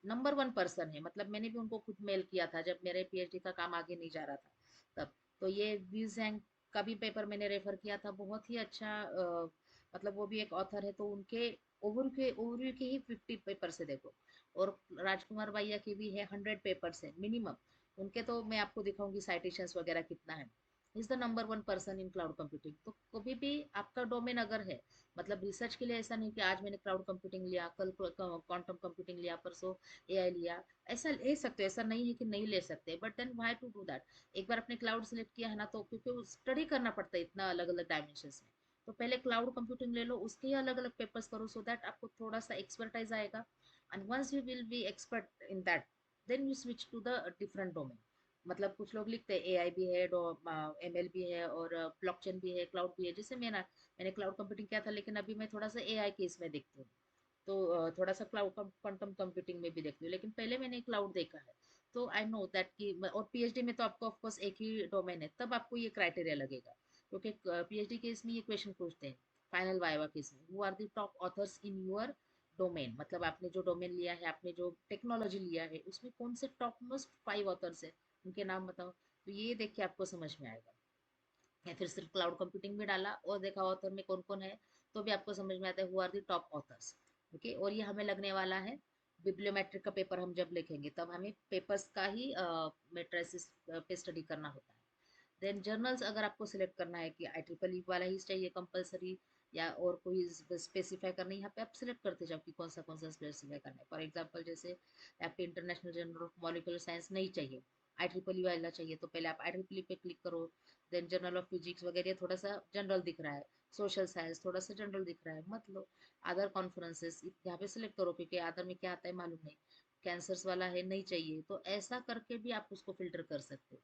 नंबर 1 पर्सन है। मतलब मैंने भी उनको खुद मेल किया था जब मेरे पीएचडी का काम आगे नहीं जा रहा था तब। तो ये व्यूजैंग का भी पेपर मैंने रेफर किया था, बहुत ही अच्छा। मतलब वो भी एक ऑथर है, तो उनके ओवरव्यू के ही 50 पेपर से देखो। और राजकुमार भैया के भी है 100 पेपर है मिनिमम। उनके तो मैं आपको दिखाऊंगी साइटेशंस वगैरह कितना है। Is the number 1 person in cloud computing. तो कभी भी आपका डोमेन अगर है, मतलब रिसर्च के लिए, ऐसा नहीं कि आज मैंने क्लाउड कंप्यूटिंग लिया, कल क्वांटम कंप्यूटिंग लिया, परसों एआई लिया, ऐसा ले सकते हो। ऐसा नहीं है कि नहीं ले सकते, but then why to do that. एक बार आपने क्लाउड सेलेक्ट किया है ना, तो क्योंकि स्टडी करना पड़ता है इतना अलग अलग डायमेंशन में, तो पहले क्लाउड कंप्यूटिंग ले लो, उसके ही अलग अलग पेपर्स करो, सो दैट आपको थोड़ा सा एक्सपर्टाइज आएगा। And once you will be expert in that, then you switch to the different domain. मतलब कुछ लोग लिखते हैं एआई भी है, एमएल भी है, और ब्लॉकचेन भी है, क्लाउड भी है। जैसे मैंने क्लाउड कंप्यूटिंग किया था, लेकिन अभी मैं थोड़ा सा एआई के इसमें देखती हूँ। तो थोड़ा सा क्लाउड क्वांटम कंप्यूटिंग में भी देखती हूँ, लेकिन पहले मैंने क्लाउड देखा है। तो आई नो दैट कि, और पीएचडी में तो आपको ऑफ कोर्स एक ही डोमेन है, तब आपको ये क्राइटेरिया लगेगा। क्योंकि पीएचडी केस में ये क्वेश्चन पूछते हैं, फाइनल वाइवा केस में, who are the top authors in your domain. मतलब आपने जो डोमेन लिया है, आपने जो टेक्नोलॉजी लिया है, उसमें कौन से टॉप मोस्ट 5 ऑथर्स है, उनके नाम बताओ। तो ये देख के आपको समझ में आएगा। या फिर सिर्फ क्लाउड कंप्यूटिंग भी डाला और देखा ऑथर में कौन कौन है, तो भी आपको समझ में आता है who are the top authors. Okay, और ये हमें लगने वाला है बिब्लियोमेट्रिक का पेपर हम जब लिखेंगे, तब हमें पेपर्स का ही मेट्रिसेस पे स्टडी करना होता है। देन जर्नल्स अगर आपको सिलेक्ट करना है कि IEEE वाला ही चाहिए कंपलसरी, या और कोई स्पेसिफाई करना है, यहाँ पे आप सिलेक्ट करते जाओ कि कौन सा स्पेसिफाई करना है। फॉर एग्जांपल जैसे आपके international journal of molecular science नहीं चाहिए, IEEE वाला चाहिए तो पहले आप IEEE पे क्लिक करो, देन जर्नल ऑफ फिजिक्स वगैरह थोड़ा सा जनरल दिख रहा है, सोशल साइंस थोड़ा सा जनरल दिख रहा है, मत लो। अदर कॉन्फ्रेंसेस यहाँ पे सिलेक्ट करो, क्योंकि अदर में क्या आता है मालूम नहीं, कैंसर्स वाला है नहीं चाहिए, तो ऐसा करके भी आप उसको फिल्टर कर सकते हो।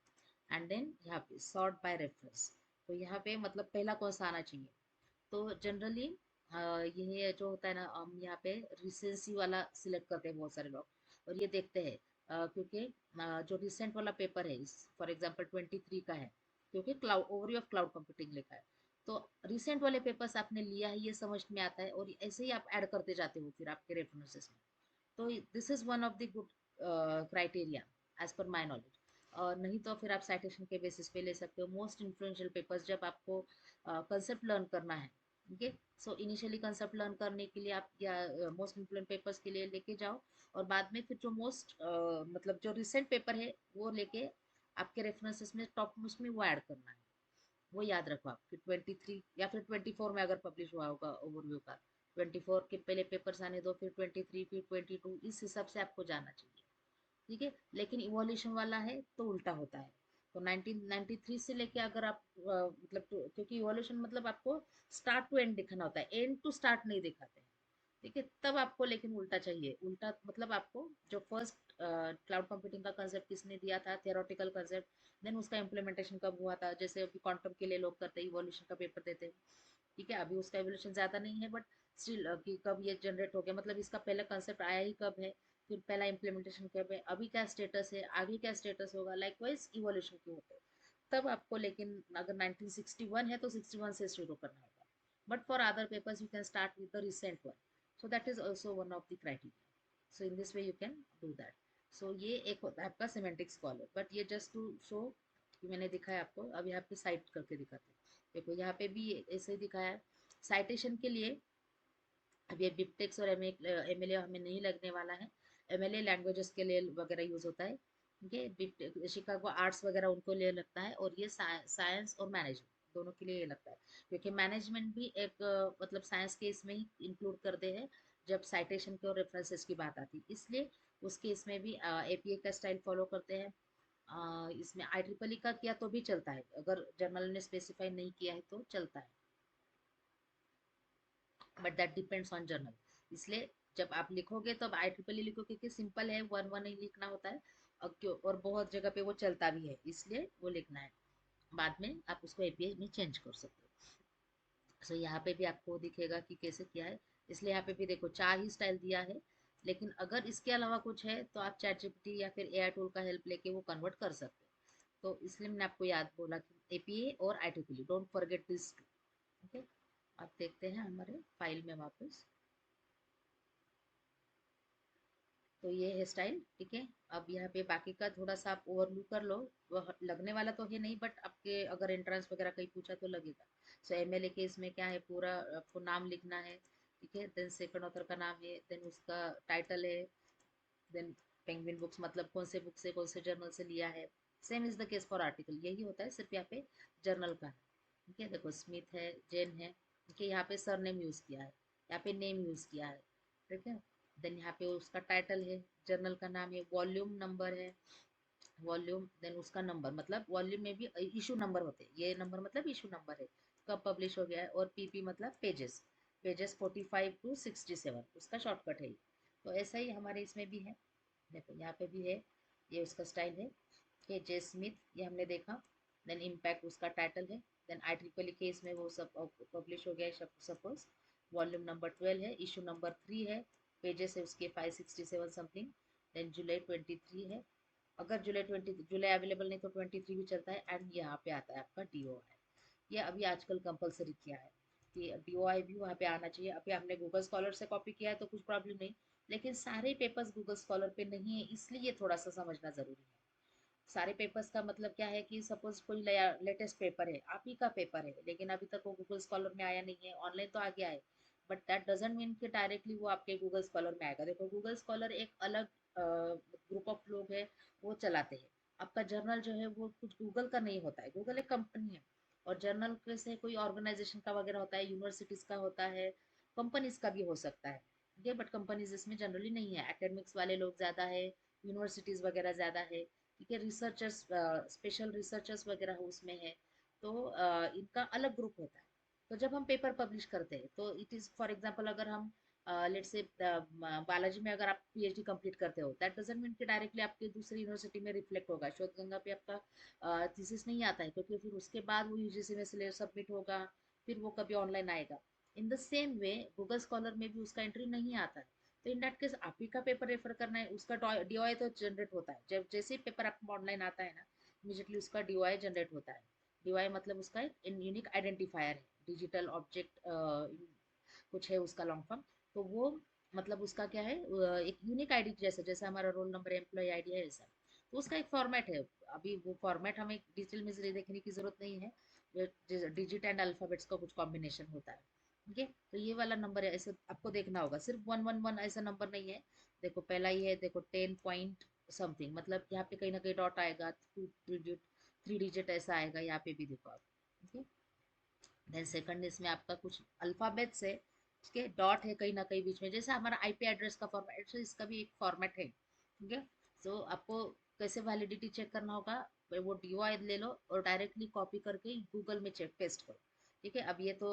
एंड देन यहाँ पे सॉर्ट बाय रेफरेंस, तो यहाँ पे मतलब पहला कौन सा आना चाहिए, तो जनरली ये जो होता है ना, हम यहाँ पे रिसेंसी वाला सिलेक्ट करते हैं बहुत सारे लोग, और ये देखते हैं क्योंकि जो रिसेंट वाला पेपर है, फॉर एग्जांपल 23 का है, क्योंकि cloud overview of cloud computing लिखा है, तो रिसेंट वाले पेपर्स आपने लिया है ये समझ में आता है, और ऐसे ही आप ऐड करते जाते हो फिर आपके रेफरेंसेस में। तो this is one of the good criteria as per my knowledge. और नहीं तो फिर आप साइटेशन के बेसिस पे ले सकते हो। मोस्ट इन्फ्लुएंशियल पेपर्स जब आपको कंसेप्ट लर्न करना है, okay, so initially concept learn करने के लिए आप या मोस्ट इम्पोर्टेंट पेपर्स के लिए लेके जाओ, और बाद में फिर जो मोस्ट मतलब जो रिसेंट पेपर है वो लेके आपके रेफरेंसेस में टॉप मोस्ट में वो ऐड करना है। वो याद रखो आप कि 23 या फिर 24 में अगर पब्लिश हुआ होगा ओवरव्यू का, 24 के पहले पेपर्स आने दो, फिर 23, फिर 22, इस हिसाब से आपको जाना चाहिए। ठीक है, लेकिन इवोल्यूशन वाला है तो उल्टा होता है। तो 1993 से लेके अगर आप मतलब क्योंकि इवोल्यूशन मतलब आपको स्टार्ट टू एंड दिखाना होता है, एंड टू स्टार्ट नहीं दिखाते हैं। ठीक है, तब आपको लेकिन उल्टा चाहिए, उल्टा मतलब आपको जो फर्स्ट क्लाउड कंप्यूटिंग का कंसेप्ट किसने दिया था, थियोरेटिकल कंसेप्ट, देन उसका इम्प्लीमेंटेशन कब हुआ था, जैसे अभी क्वांटम के लिए लोग करते हैं इवोल्यूशन का पेपर देते हैं। ठीक है, अभी उसका एवोल्यूशन ज़्यादा नहीं है, बट स्टिल कि कब ये जनरेट हो गया, मतलब इसका पहला कंसेप्ट आया ही कब है, फिर पहला इम्प्लीमेंटेशन कब है, अभी क्या स्टेटस है, आगे क्या स्टेटस होगा, लाइकवाइज इवोल्यूशन क्यों होते हैं। तब आपको लेकिन अगर 1961 है तो 61 से शुरू करना होगा, but for other papers you can start with the recent one, so that is also one of the criteria, so in this way you can do that. So ये एक होता है आपका सिमेंटिक स्कॉलर, बट ये just to show कि मैंने दिखाया आपको, अब यहाँ पे साइट करके दिखाते हैं। देखो यहाँ पे भी ऐसे ही दिखाया है साइटेशन के लिए। अब ये बिबटेक्स और एमएलए हमें नहीं लगने वाला है, एमएलए लैंग्वेजेस के लिए वगैरह यूज होता है। ये बिबटेक शिकागो आर्ट्स वगैरह उनको लिए लगता है, और ये साइंस और मैनेजमेंट दोनों के लिए ये लगता है, क्योंकि मैनेजमेंट भी एक मतलब साइंस के इसमें ही इंक्लूड करते हैं जब साइटेशन के और रेफरेंसेस की बात आती है, इसलिए उस केस में भी एपीए का स्टाइल फॉलो करते हैं। इसमें IEEE का किया तो भी चलता है, अगर जर्नल ने स्पेसिफाई नहीं किया है तो चलता है, but that depends on journal. इसलिए जब आप लिखोगे तो अब IEEE लिखो, क्योंकि सिंपल है, वन वन ही लिखना होता है, और क्यों, और बहुत जगह पे वो चलता भी है, इसलिए वो लिखना है। बाद में आप उसको एपीआई में चेंज कर सकते हो। सो यहाँ पे भी आपको दिखेगा कि कैसे किया है, इसलिए यहाँ पे भी देखो 4 ही स्टाइल दिया है, लेकिन अगर इसके अलावा कुछ है तो आप चैट जीपीटी या फिर एआई टूल का हेल्प लेके वो कन्वर्ट कर सकते हो। तो इसलिए मैंने आपको याद बोला कि एपीए और IEEE, don't forget this too. Okay, अब देखते हैं हमारे फाइल में वापस। तो ये है स्टाइल, ठीक है। अब यहाँ पे बाकी का थोड़ा सा आप ओवरव्यू कर लो, वह लगने वाला तो है नहीं, बट आपके अगर एंट्रेंस वगैरह कहीं पूछा तो लगेगा। सो एमएलए के इसमें क्या है, पूरा आपको नाम लिखना है, ठीक है, देन सेकंड ऑथर का नाम है, देन उसका टाइटल है, देन पेंगुइन बुक्स मतलब कौन से बुक से कौन से जर्नल से लिया है। Same is the case for article, यही होता है, सिर्फ यहाँ पे जर्नल का है। ठीक है, देखो स्मिथ है, जेन है, ठीक है, यहाँ पे सर नेम यूज किया है, यहाँ पे नेम यूज किया है, ठीक है। देन यहाँ पे उसका टाइटल है, जर्नल का नाम है, वॉल्यूम नंबर है, वॉल्यूम, देन उसका नंबर, मतलब वॉल्यूम में भी इशू नंबर होते हैं, ये नंबर मतलब इशू नंबर है, कब पब्लिश हो गया है, और पीपी मतलब पेजेस, पेजेस 45 टू 67 उसका शॉर्टकट है ये। तो ऐसा ही हमारे इसमें भी है, देखो यहाँ पे भी है, ये उसका स्टाइल है कि जे स्मिथ, ये हमने देखा। देन इम्पैक्ट उसका टाइटल है, देन IEEE के इसमें वो सब पब्लिश हो गया है, सपोज वॉल्यूम नंबर 12 है, इशू नंबर 3 है, पेजेस है उसके 567 समथिंग, देन जुलाई 23 है, अगर जुलाई अवेलेबल नहीं तो 23 भी चलता है, एंड यहाँ पे आता है आपका DOI। ये अभी आजकल कंपलसरी किया है कि DOI भी वहाँ पे आना चाहिए। अभी हमने गूगल स्कॉलर से कॉपी किया है तो कुछ प्रॉब्लम नहीं, लेकिन सारे पेपर्स गूगल स्कॉलर पे नहीं है, इसलिए ये थोड़ा सा समझना जरूरी है। सारे पेपर्स का मतलब क्या है कि सपोज कोई लेटेस्ट पेपर है, आप ही का पेपर है, लेकिन अभी तक वो गूगल स्कॉलर में आया नहीं है, ऑनलाइन तो आ गया है, बट दैट डजंट मीन कि डायरेक्टली वो आपके गूगल स्कॉलर में आएगा। देखो गूगल स्कॉलर एक अलग ग्रुप ऑफ लोग है, वो चलाते हैं। आपका जर्नल जो है वो कुछ गूगल का नहीं होता है, गूगल एक कंपनी है, और जर्नल कैसे कोई ऑर्गेनाइजेशन का वगैरह होता है, यूनिवर्सिटीज का होता है, कंपनीज का भी हो सकता है, ठीक है, बट कंपनीज इसमें जनरली नहीं है, एकेडमिक्स वाले लोग ज्यादा है, यूनिवर्सिटीज वगैरह ज्यादा है, ठीक है, रिसर्चर्स, स्पेशल रिसर्चर्स वगैरह उसमें है, तो इनका अलग ग्रुप होता है। तो जब हम पेपर पब्लिश करते हैं तो इट इज़ फॉर एग्जांपल, अगर हम लेट से बालाजी में अगर आप पीएचडी कंप्लीट करते हो, दैट डजंट मीन कि डायरेक्टली आपके दूसरी यूनिवर्सिटी में रिफ्लेक्ट होगा, शोध गंगा पे आपका थीसिस नहीं आता है, क्योंकि फिर उसके बाद वो यूजीसी में सबमिट होगा, फिर वो कभी ऑनलाइन आएगा। In the same way Google Scholar में भी उसका एंट्री नहीं आता है। तो इन दैट केस आप ही का पेपर रेफर करना है, उसका डीओआई तो जनरेट होता है जब जैसे ही पेपर आपका ऑनलाइन आता है ना, इमीडिएटली उसका डीओआई जनरेट होता है। डीओआई मतलब उसका एक यूनिक आइडेंटिफायर है, डिजिटल ऑब्जेक्ट कुछ है उसका लॉन्ग फॉर्म। तो वो मतलब उसका क्या है, एक यूनिक आईडी जैसा, जैसे हमारा रोल नंबर एम्प्लॉय आईडी है ऐसा, तो उसका एक फॉर्मेट है। अभी वो फॉर्मेट हमें डिजिटल में देखने की जरूरत नहीं है, डिजिट एंड अल्फाबेट्स का कुछ कॉम्बिनेशन होता है। ठीक है, तो ये वाला नंबर है, ऐसे आपको देखना होगा, सिर्फ 111 ऐसा नंबर नहीं है। देखो पहला ये है, देखो 10 पॉइंट समथिंग, मतलब यहाँ पे कहीं ना कहीं डॉट आएगा, 2 डिजिट, 3 डिजिट ऐसा आएगा, यहाँ पे भी देखो आप। ठीक है, देन सेकंड इसमें आपका कुछ अल्फाबेट्स है, उसके डॉट है कहीं ना कहीं बीच में, जैसे हमारा आईपी एड्रेस का फॉर्मेट, तो इसका भी एक फॉर्मेट है। ठीक है, तो आपको कैसे वैलिडिटी चेक करना होगा, वो डीओआई ले लो और डायरेक्टली कॉपी करके गूगल में चेक पेस्ट करो। ठीक है, अब ये तो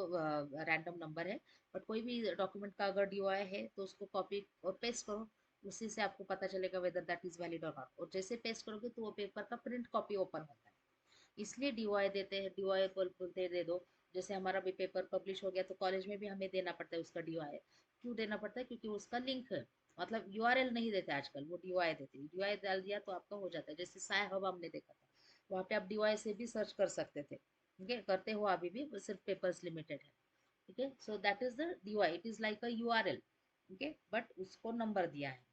रैंडम नंबर है, बट कोई भी डॉक्यूमेंट का अगर डीओआई है तो उसको कॉपी और पेस्ट करो, उसी से आपको पता चलेगा वेदर दैट इज वैलिड और नॉट, और जैसे पेस्ट करोगे तो वो पेपर का प्रिंट कॉपी ओपन होता है। इसलिए डीओआई देते हैं, डीओआई बोलते दे दो। जैसे हमारा भी पेपर पब्लिश हो गया तो कॉलेज में भी हमें देना पड़ता है उसका डीओआई। क्यों देना पड़ता है, क्योंकि उसका लिंक है, मतलब यूआरएल नहीं देते आजकल, वो डीओआई देते हैं। डीओआई डाल दिया तो आपका हो जाता है, जैसे साय हब हमने देखा था, वहाँ पे आप डीओआई से भी सर्च कर सकते थे। ठीक है, करते हो अभी भी, वो सिर्फ पेपर्स लिमिटेड है। ठीक है, so that is the DOI, it is like a URL. ठीक है, बट उसको नंबर दिया है,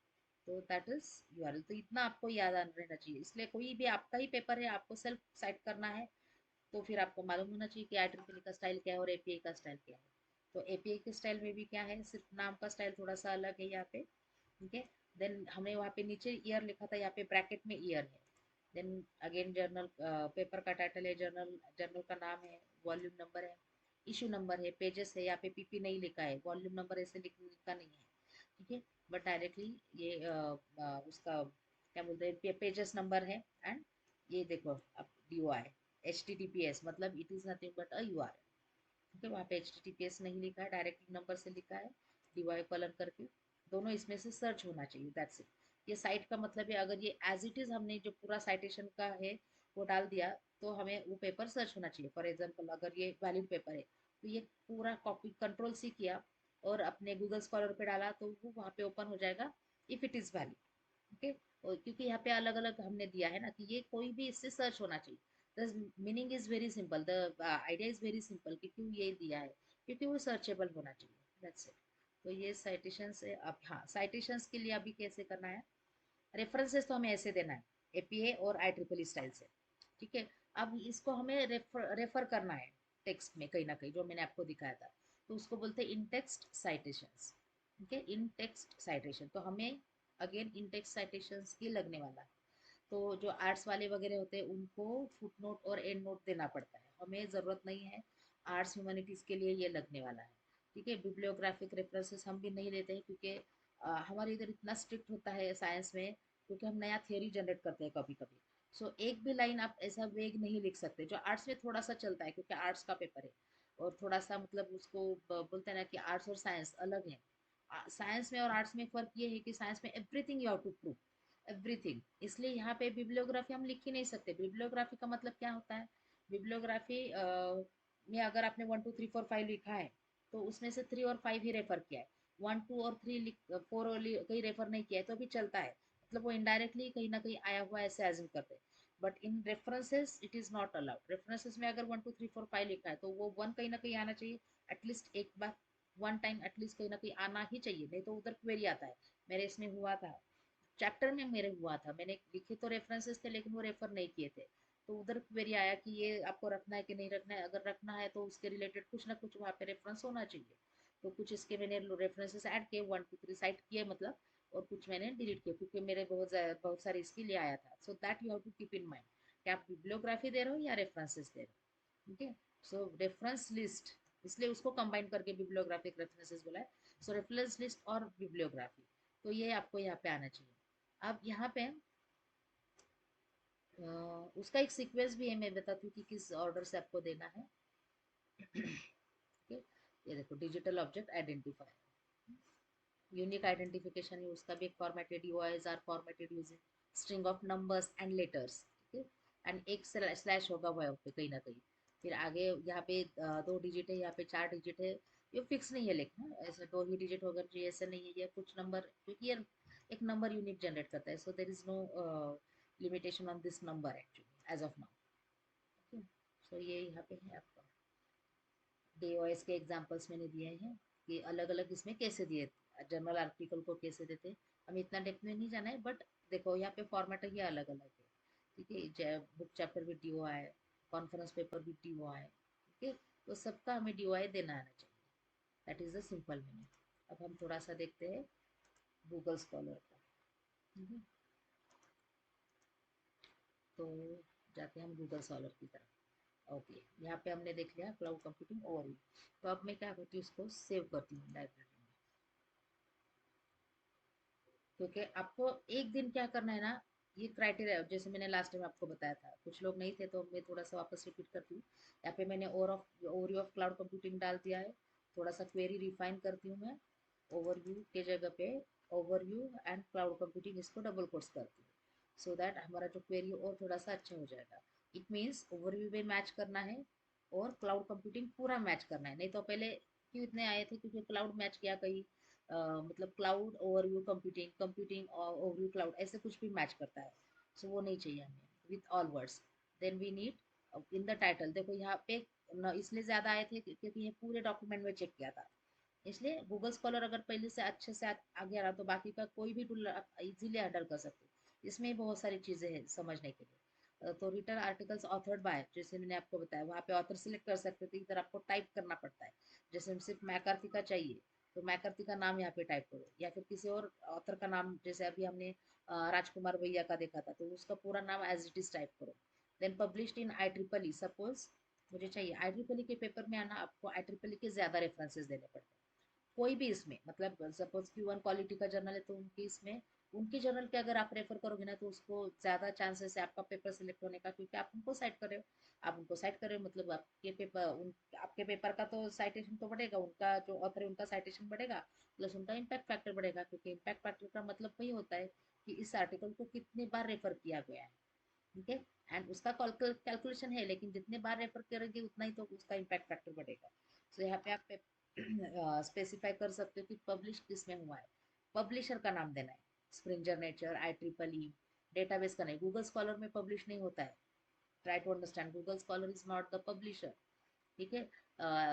तो दैट इज यूआरएल। तो इतना आपको याद रहना चाहिए, इसलिए कोई भी आपका ही पेपर है, आपको सेल्फ साइट करना है, तो फिर आपको मालूम होना चाहिए कि IEEE का स्टाइल क्या है और एपीआई का स्टाइल क्या है। तो एपीआई के स्टाइल में भी क्या है, सिर्फ नाम का स्टाइल थोड़ा सा अलग है यहाँ पे। ठीक है, देन हमने वहाँ पे नीचे ईयर लिखा था, यहाँ पे ब्रैकेट में ईयर है। देन अगेन जर्नल, पेपर का टाइटल है जर्नल, जर्नल का नाम है, वॉल्यूम नंबर है, इशू नंबर है, पेजेस है, यहाँ पे पीपी नहीं लिखा है, वॉल्यूम नंबर ऐसे लिखा नहीं है। ठीक है, बट डायरेक्टली ये उसका क्या बोलते हैं, पेजेस नंबर है, एंड ये देखो अब DOI, HTTPS मतलब it is nothing but a URL। ठीक है, वहाँ पे HTTPS नहीं लिखा है, डायरेक्टली नंबर से लिखा है, DOI कॉलन करके, दोनों इसमें से सर्च होना चाहिए, दैट्स इट। ये साइट का मतलब है, अगर ये एज इट इज हमने जो पूरा साइटेशन का है वो डाल दिया, तो हमें वो पेपर सर्च होना चाहिए। फॉर एग्जाम्पल अगर ये वैलिड पेपर है, तो ये पूरा कॉपी कंट्रोल C किया और अपने गूगल स्कॉलर पे डाला, तो वो वहाँ पे ओपन हो जाएगा, if it is valid. Okay, और क्योंकि यहाँ पे अलग अलग हमने दिया है ना, कि ये कोई भी इससे सर्च होना चाहिए। The meaning is very simple, the idea is very simple, कि क्यों ये दिया है, क्योंकि वो सर्चेबल होना चाहिए, दैट्स इट। तो ये साइटेशन से, अब हाँ साइटेशंस के लिए अभी कैसे करना है, रेफरेंसेस तो हमें ऐसे देना है, एपीए और IEEE स्टाइल से। ठीक है, अब इसको हमें रेफर करना है टेक्स्ट में कहीं ना कहीं, जो मैंने आपको दिखाया था, तो उसको बोलते हैं इन टेक्स्ट साइटेशंस। ठीक है, इन टेक्स्ट साइटेशन, तो हमें अगेन इन टेक्स्ट साइटेशंस ही लगने वाला है। तो जो आर्ट्स वाले वगैरह होते हैं उनको फुट नोट और एंड नोट देना पड़ता है, हमें ज़रूरत नहीं है, आर्ट्स ह्यूमैनिटीज़ के लिए ये लगने वाला है। ठीक है, बिब्लियोग्राफिक रेफरेंसेस हम भी नहीं लेते हैं, क्योंकि हमारे इधर इतना स्ट्रिक्ट होता है साइंस में, क्योंकि हम नया थियोरी जनरेट करते हैं कभी कभी। सो एक भी लाइन आप ऐसा वेग नहीं लिख सकते, जो आर्ट्स में थोड़ा सा चलता है, क्योंकि आर्ट्स का पेपर है, और थोड़ा सा मतलब उसको बोलते हैं ना कि आर्ट्स और साइंस अलग है। साइंस में और आर्ट्स में फ़र्क ये है कि साइंस में everything you have to prove, everything. इसलिए यहाँ पे बिब्लियोग्राफी हम लिख ही नहीं सकते। बिब्लियोग्राफी का मतलब क्या होता है, बिब्लियोग्राफी में अगर आपने 1 2 3 4 5 लिखा है, तो उसमें से 3 और 5 ही रेफर किया है, 1 2 और 3 4 और कहीं रेफर नहीं किया है तो भी चलता है, मतलब वो इनडायरेक्टली कहीं ना कहीं आया हुआ है ऐसे एज्यूम करते हैं। But in references it is not allowed, references में अगर 1 2 3 4 5 लिखा है तो वो वन कहीं ना कहीं आना चाहिए, एटलीस्ट एक बार, वन टाइम एटलीस्ट कहीं ना कहीं आना ही चाहिए, नहीं तो उधर क्वेरी आता है। मेरे इसमें हुआ था, चैप्टर में मेरे हुआ था, मैंने लिखे तो रेफरेंसेस थे लेकिन वो रेफर नहीं किए थे, तो उधर क्वेरी आया कि ये आपको रखना है कि नहीं रखना है, अगर रखना है तो उसके रिलेटेड कुछ ना कुछ वहाँ पे रेफरेंस होना चाहिए। तो कुछ इसके मैंने रेफरेंसेस ऐड किए, 1 2 3 साइट किए मतलब, और कुछ मैंने डिलीट किए, क्योंकि मेरे बहुत सारे इसके लिए आया था। So that you have to keep in mind कि आप बिब्लियोग्राफी दे रहे हो या रेफरेंसेस दे रहे हो। ठीक है, सो रेफरेंस लिस्ट, इसलिए उसको कंबाइन करके बिब्लियोग्राफिक रेफरेंसेस बोला है। सो रेफरेंस लिस्ट और बिब्लियोग्राफी, तो ये आपको यहाँ पे आना चाहिए। अब यहाँ पे उसका एक सीक्वेंस भी है, मैं बताती हूँ कि किस ऑर्डर से आपको देना है। ठीक है, ये देखो digital object identifier, unique identification है, उसका भी एक formatted UIs are formatted using string of numbers and letters. ठीक है, एंड एक स्लैश होगा वहाँ पे कहीं ना कहीं। फिर आगे यहाँ पे 2 डिजिट है, यहाँ पे 4 डिजिट है। ये फिक्स नहीं है लेकिन ऐसे 2 ही डिजिट होगा जी, ऐसे नहीं है। ये कुछ नंबर, क्योंकि ये एक नंबर यूनिट जनरेट करता है, so there is no limitation on this number actually as of now. So ये यहाँ पे है आपका डीओएस के एग्जांपल्स मैंने दिए हैं कि अलग अलग इसमें कैसे दिए, जर्नल आर्टिकल को कैसे देते। हमें इतना डेप्थ में नहीं जाना है, बट देखो यहाँ पे फॉर्मेट है, ये अलग अलग है। ठीक है, बुक चैप्टर भी डीओ है, कॉन्फ्रेंस पेपर भी डीओ है। ठीक है, तो सबका हमें डीओआई देना आना चाहिए। That is the simple meaning. अब हम थोड़ा सा देखते हैं गूगल स्कॉलर का। ठीक है, तो जाते हैं हम गूगल स्कॉलर की तरफ। ओके, यहाँ पे हमने देख लिया क्लाउड कंप्यूटिंग ओवरव्यू। तो अब मैं क्या करती हूँ, इसको सेव करती हूँ लाइब्रेरी में। क्योंकि आपको एक दिन क्या करना है ना, ये क्राइटेरिया जैसे मैंने लास्ट टाइम आपको बताया था, कुछ लोग नहीं थे तो मैं थोड़ा सा वापस रिपीट करती हूँ। यहाँ पे मैंने ओवरव्यू ऑफ क्लाउड कंप्यूटिंग डाल दिया है। थोड़ा सा क्वेरी रिफाइन करती हूँ मैं, ओवरव्यू के जगह पे ओवरव्यू एंड क्लाउड कंप्यूटिंग इसको डबल कोट्स करती हूँ, सो दैट हमारा जो क्वेरी और थोड़ा सा अच्छा हो जाएगा। इट मीन्स ओवरव्यू में मैच करना है और क्लाउड कंप्यूटिंग पूरा मैच करना है। नहीं तो पहले क्यों इतने आए थे, क्योंकि क्लाउड मैच किया कहीं, मतलब क्लाउड ओवरव्यू कंप्यूटिंग, कंप्यूटिंग और ओवरव्यू क्लाउड, ऐसे कुछ भी मैच करता है। सो वो नहीं चाहिए हमें with all words. Then we need in the title, देखो यहाँ पे इसलिए ज़्यादा आए थे क्योंकि ये पूरे डॉक्यूमेंट में चेक किया था। इसलिए गूगल स्कॉलर अगर पहले से अच्छे से आ गया ना, तो बाकी का कोई भी टूल आप इजीली हैंडल कर सकते हो। इसमें बहुत सारी चीज़ें हैं समझने के लिए। तो रिटर्न आर्टिकल्स ऑथर्ड बाय, जैसे मैंने आपको बताया, वहाँ पे ऑथर सिलेक्ट कर सकते थे, इधर आपको टाइप करना पड़ता है। जैसे सिर्फ मैकार्थी का चाहिए तो मैकार्थी का नाम यहाँ पे टाइप करो, या फिर किसी और ऑथर का नाम, जैसे अभी हमने राजकुमार भैया का देखा था, तो उसका पूरा नाम एज इट इज टाइप करो। Then published in I triple E, suppose मुझे चाहिए आई ट्रिपल ई के पेपर में आना, आपको आई ट्रिपल ई के ज़्यादा रेफरेंसेस देने पड़ते हैं। कोई भी इसमें, मतलब सपोज Q1 क्वालिटी का जर्नल है तो उनकी इसमें, उनकी जर्नल के अगर आप रेफर करोगे ना, तो उसको ज़्यादा चांसेस है आपका पेपर सिलेक्ट होने का, क्योंकि आप उनको साइट कर रहे हो। आप उनको साइट कर रहे हो मतलब आपके पेपर आपके पेपर का तो साइटेशन तो बढ़ेगा, उनका जो ऑथर है उनका साइटेशन बढ़ेगा, प्लस उनका इम्पैक्ट फैक्टर बढ़ेगा, क्योंकि इम्पैक्ट फैक्टर का मतलब वही होता है कि इस आर्टिकल को कितनी बार रेफर किया गया है। ठीक है, एंड उसका कैलकुलेशन है, लेकिन जितने बार रेफर करेंगे उतना ही तो उसका इम्पैक्ट फैक्टर बढ़ेगा। सो यहाँ पे आप स्पेसिफाई कर सकते हो कि पब्लिश किसमें हुआ है, पब्लिशर का नाम देना है, Springer, Nature, I triple E. Database का नहीं, गूगल स्कॉलर में पब्लिश नहीं होता है। Try to understand, Google Scholar is not the publisher. ठीक है,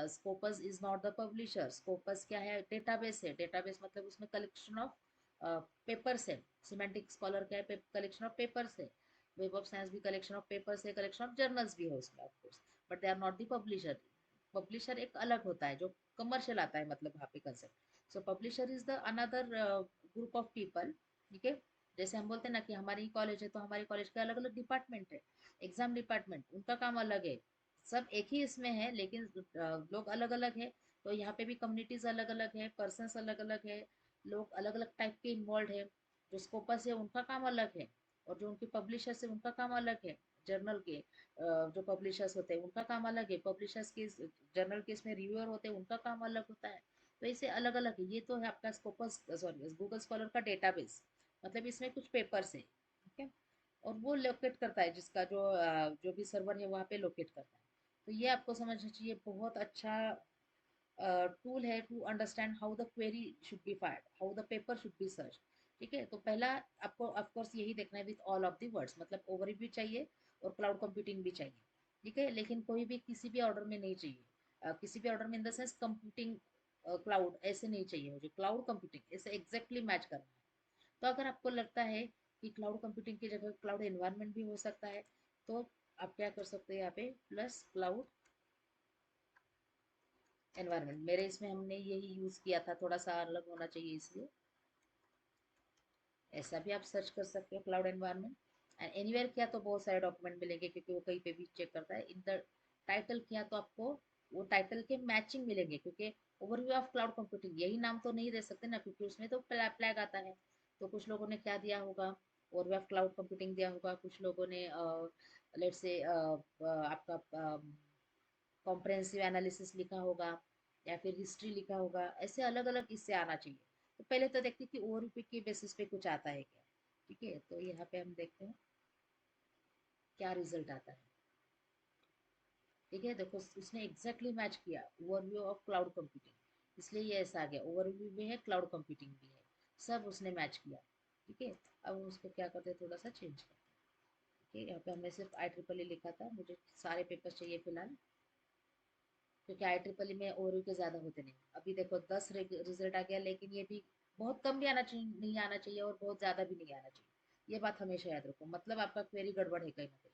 Scopus is not the publisher. Scopus क्या है, डेटाबेस है। डेटाबेस मतलब उसमें कलेक्शन ऑफ पेपर्स है। सिमेंटिक स्कॉलर क्या है, कलेक्शन ऑफ पेपर्स है। वेब ऑफ साइंस भी कलेक्शन ऑफ पेपर्स है, कलेक्शन ऑफ जर्नल्स भी है उसमें of course, but they are not the publisher. Publisher एक अलग होता है जो कमर्शियल आता है, मतलब वहाँ पे concept. So publisher is the another group of people. ठीक है, जैसे हम बोलते हैं ना कि हमारी कॉलेज है तो हमारी कॉलेज के अलग अलग डिपार्टमेंट है। एग्जाम डिपार्टमेंट, उनका काम अलग है। सब एक ही इसमें है, लेकिन लोग अलग अलग है। तो यहाँ पे भी कम्युनिटीज अलग अलग है, पर्सन्स अलग अलग है, लोग अलग अलग टाइप के इन्वॉल्व है। जो स्कोपस है उनका काम अलग है, और जो उनके पब्लिशर्स है उनका काम अलग है। जर्नल के जो पब्लिशर्स होते हैं उनका काम अलग है, पब्लिशर्स के जर्नल के इसमें रिव्यूअर होते हैं उनका काम अलग होता है। तो इसे अलग अलग है। ये तो है आपका स्कोपस, सॉरी गूगल स्कॉलर का डेटाबेस, मतलब इसमें कुछ पेपर्स है। ठीक है, और वो लोकेट करता है, जिसका जो जो भी सर्वर है वहाँ पे लोकेट करता है। तो ये आपको समझना चाहिए, बहुत अच्छा टूल है to understand how the query should be fired, how the paper should be search. ठीक है, तो पहला आपको ऑफ कोर्स यही देखना है with all of the words, मतलब ओवरव्यू भी चाहिए और क्लाउड कंप्यूटिंग भी चाहिए। ठीक है, लेकिन कोई भी किसी भी ऑर्डर में नहीं चाहिए। किसी भी ऑर्डर में in the sense computing cloud ऐसे नहीं चाहिए मुझे, क्लाउड कंप्यूटिंग ऐसे एग्जैक्टली मैच करना है। तो अगर आपको लगता है कि क्लाउड कंप्यूटिंग की जगह क्लाउड एनवायरनमेंट भी हो सकता है, तो आप क्या कर सकते हैं, यहाँ पे प्लस क्लाउड एनवायरनमेंट। मेरे इसमें हमने यही यूज़ किया था, थोड़ा सा अलग होना चाहिए इसलिए। ऐसा भी आप सर्च कर सकते हो क्लाउड एनवायरनमेंट। एंड एनीवेयर किया तो बहुत सारे डॉक्यूमेंट मिलेंगे, क्योंकि वो कहीं पे भी चेक करता है। इन द टाइटल किया तो आपको वो टाइटल के मैचिंग मिलेंगे, क्योंकि ओवरव्यू ऑफ क्लाउड कंप्यूटिंग यही नाम तो नहीं दे सकते ना, क्योंकि उसमें तो फ्लैग आता है। तो कुछ लोगों ने क्या दिया होगा, और वेब क्लाउड कंप्यूटिंग दिया होगा, कुछ लोगों ने लेट से आपका कॉम्प्रहेंसिव एनालिसिस लिखा होगा या फिर हिस्ट्री लिखा होगा, ऐसे अलग अलग इससे आना चाहिए। तो पहले तो देखते हैं कि ओवरव्यू के बेसिस पे कुछ आता है क्या। ठीक है, तो यहाँ पे हम देखते हैं क्या रिजल्ट आता है। ठीक है, देखो उसने एग्जैक्टली मैच किया ओवरव्यू ऑफ क्लाउड कंप्यूटिंग, इसलिए ये ऐसा आ गया, ओवरव्यू भी है क्लाउड कंप्यूटिंग भी है, सब उसने मैच किया। ठीक है, अब उसको क्या करते हैं, थोड़ा सा चेंज करते हैं। ठीक है, यहाँ पे हमने सिर्फ आई ट्रिपल ई लिखा था, मुझे सारे पेपर चाहिए फिलहाल, क्योंकि आई ट्रिपल ई में ओवरव्यू के ज़्यादा होते नहीं। अभी देखो 10 रिजल्ट आ गया, लेकिन ये भी बहुत कम भी आना चाहिए, नहीं आना चाहिए, और बहुत ज़्यादा भी नहीं आना चाहिए। ये बात हमेशा याद रखो, मतलब आपका क्वेरी गड़बड़ है कहीं ना कहीं।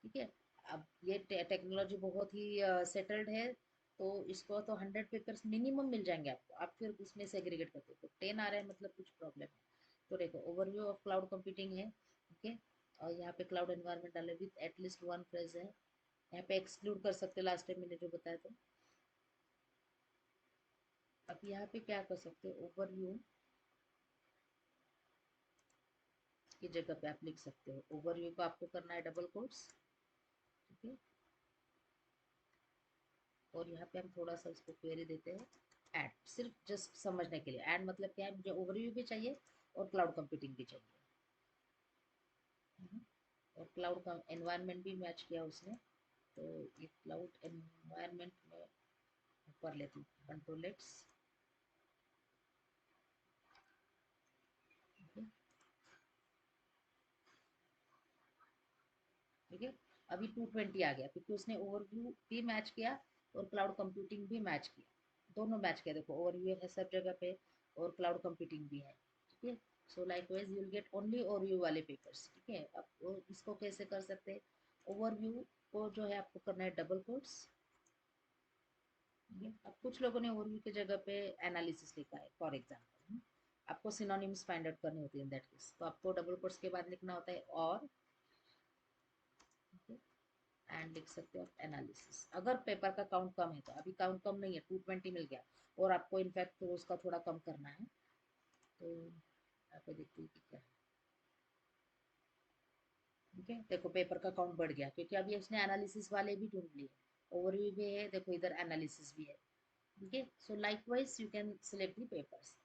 ठीक है, अब ये टेक्नोलॉजी बहुत ही सेटल्ड है, तो इसको तो 100 पेपर्स मिनिमम मिल जाएंगे आपको, आप फिर उसमें सेग्रीगेट करते हो, तो 10 आ रहे हैं मतलब कुछ प्रॉब्लम है। तो देखो ओवरव्यू ऑफ क्लाउड कंप्यूटिंग है। ओके, और यहाँ पे क्लाउड एनवायरनमेंट डाले विथ एटलीस्ट वन फ्रेज है, यहाँ पे एक्सक्लूड कर सकते, लास्ट टाइम मैंने जो बताया था। अब यहाँ पे क्या कर सकते हो, ओवरव्यू की जगह पे आप लिख सकते हो, ओवरव्यू को आपको करना है डबल कोट्स। ठीक है, और यहाँ पे हम थोड़ा सा उसको क्वेरी देते हैं, ऐड, सिर्फ जस्ट समझने के लिए, ऐड मतलब क्या है, मुझे ओवरव्यू भी चाहिए और क्लाउड कंप्यूटिंग भी चाहिए। हम्म, और क्लाउड का एनवायरनमेंट भी मैच किया उसने, तो ये क्लाउड एनवायरनमेंट में कर लेती हूँ, कंट्रोल एक्स। ठीक है, अभी 220 आ गया, क्योंकि उसने ओवरव्यू भी मैच किया और क्लाउड कंप्यूटिंग भी मैच किया, दोनों मैच किया। देखो ओवरव्यू है सब जगह पे और क्लाउड कंप्यूटिंग भी है। ठीक है, सो likewise you will get only overview वाले पेपर्स। ठीक है, अब इसको कैसे कर सकते हैं, ओवरव्यू को जो है आपको करना है डबल कोट्स। अब कुछ लोगों ने ओवरव्यू की जगह पे एनालिसिस लिखा है फॉर एग्जाम्पल, आपको सिनोनिम्स फाइंड आउट करनी होती है इन दैट केस, तो आपको डबल कोट्स के बाद लिखना होता है और, एंड लिख सकते हो आप एनालिसिस। अगर पेपर का काउंट कम है, तो अभी काउंट कम नहीं है, 220 मिल गया, और आपको इनफैक्ट तो उसका थोड़ा कम करना है, तो यहाँ पे देखते हैं कि क्या है। ठीक है, देखो पेपर का काउंट बढ़ गया, क्योंकि अभी उसने एनालिसिस वाले भी ढूंढ लिए, ओवरव्यू भी है, देखो इधर एनालिसिस भी है। ठीक है, सो likewise you can select the papers.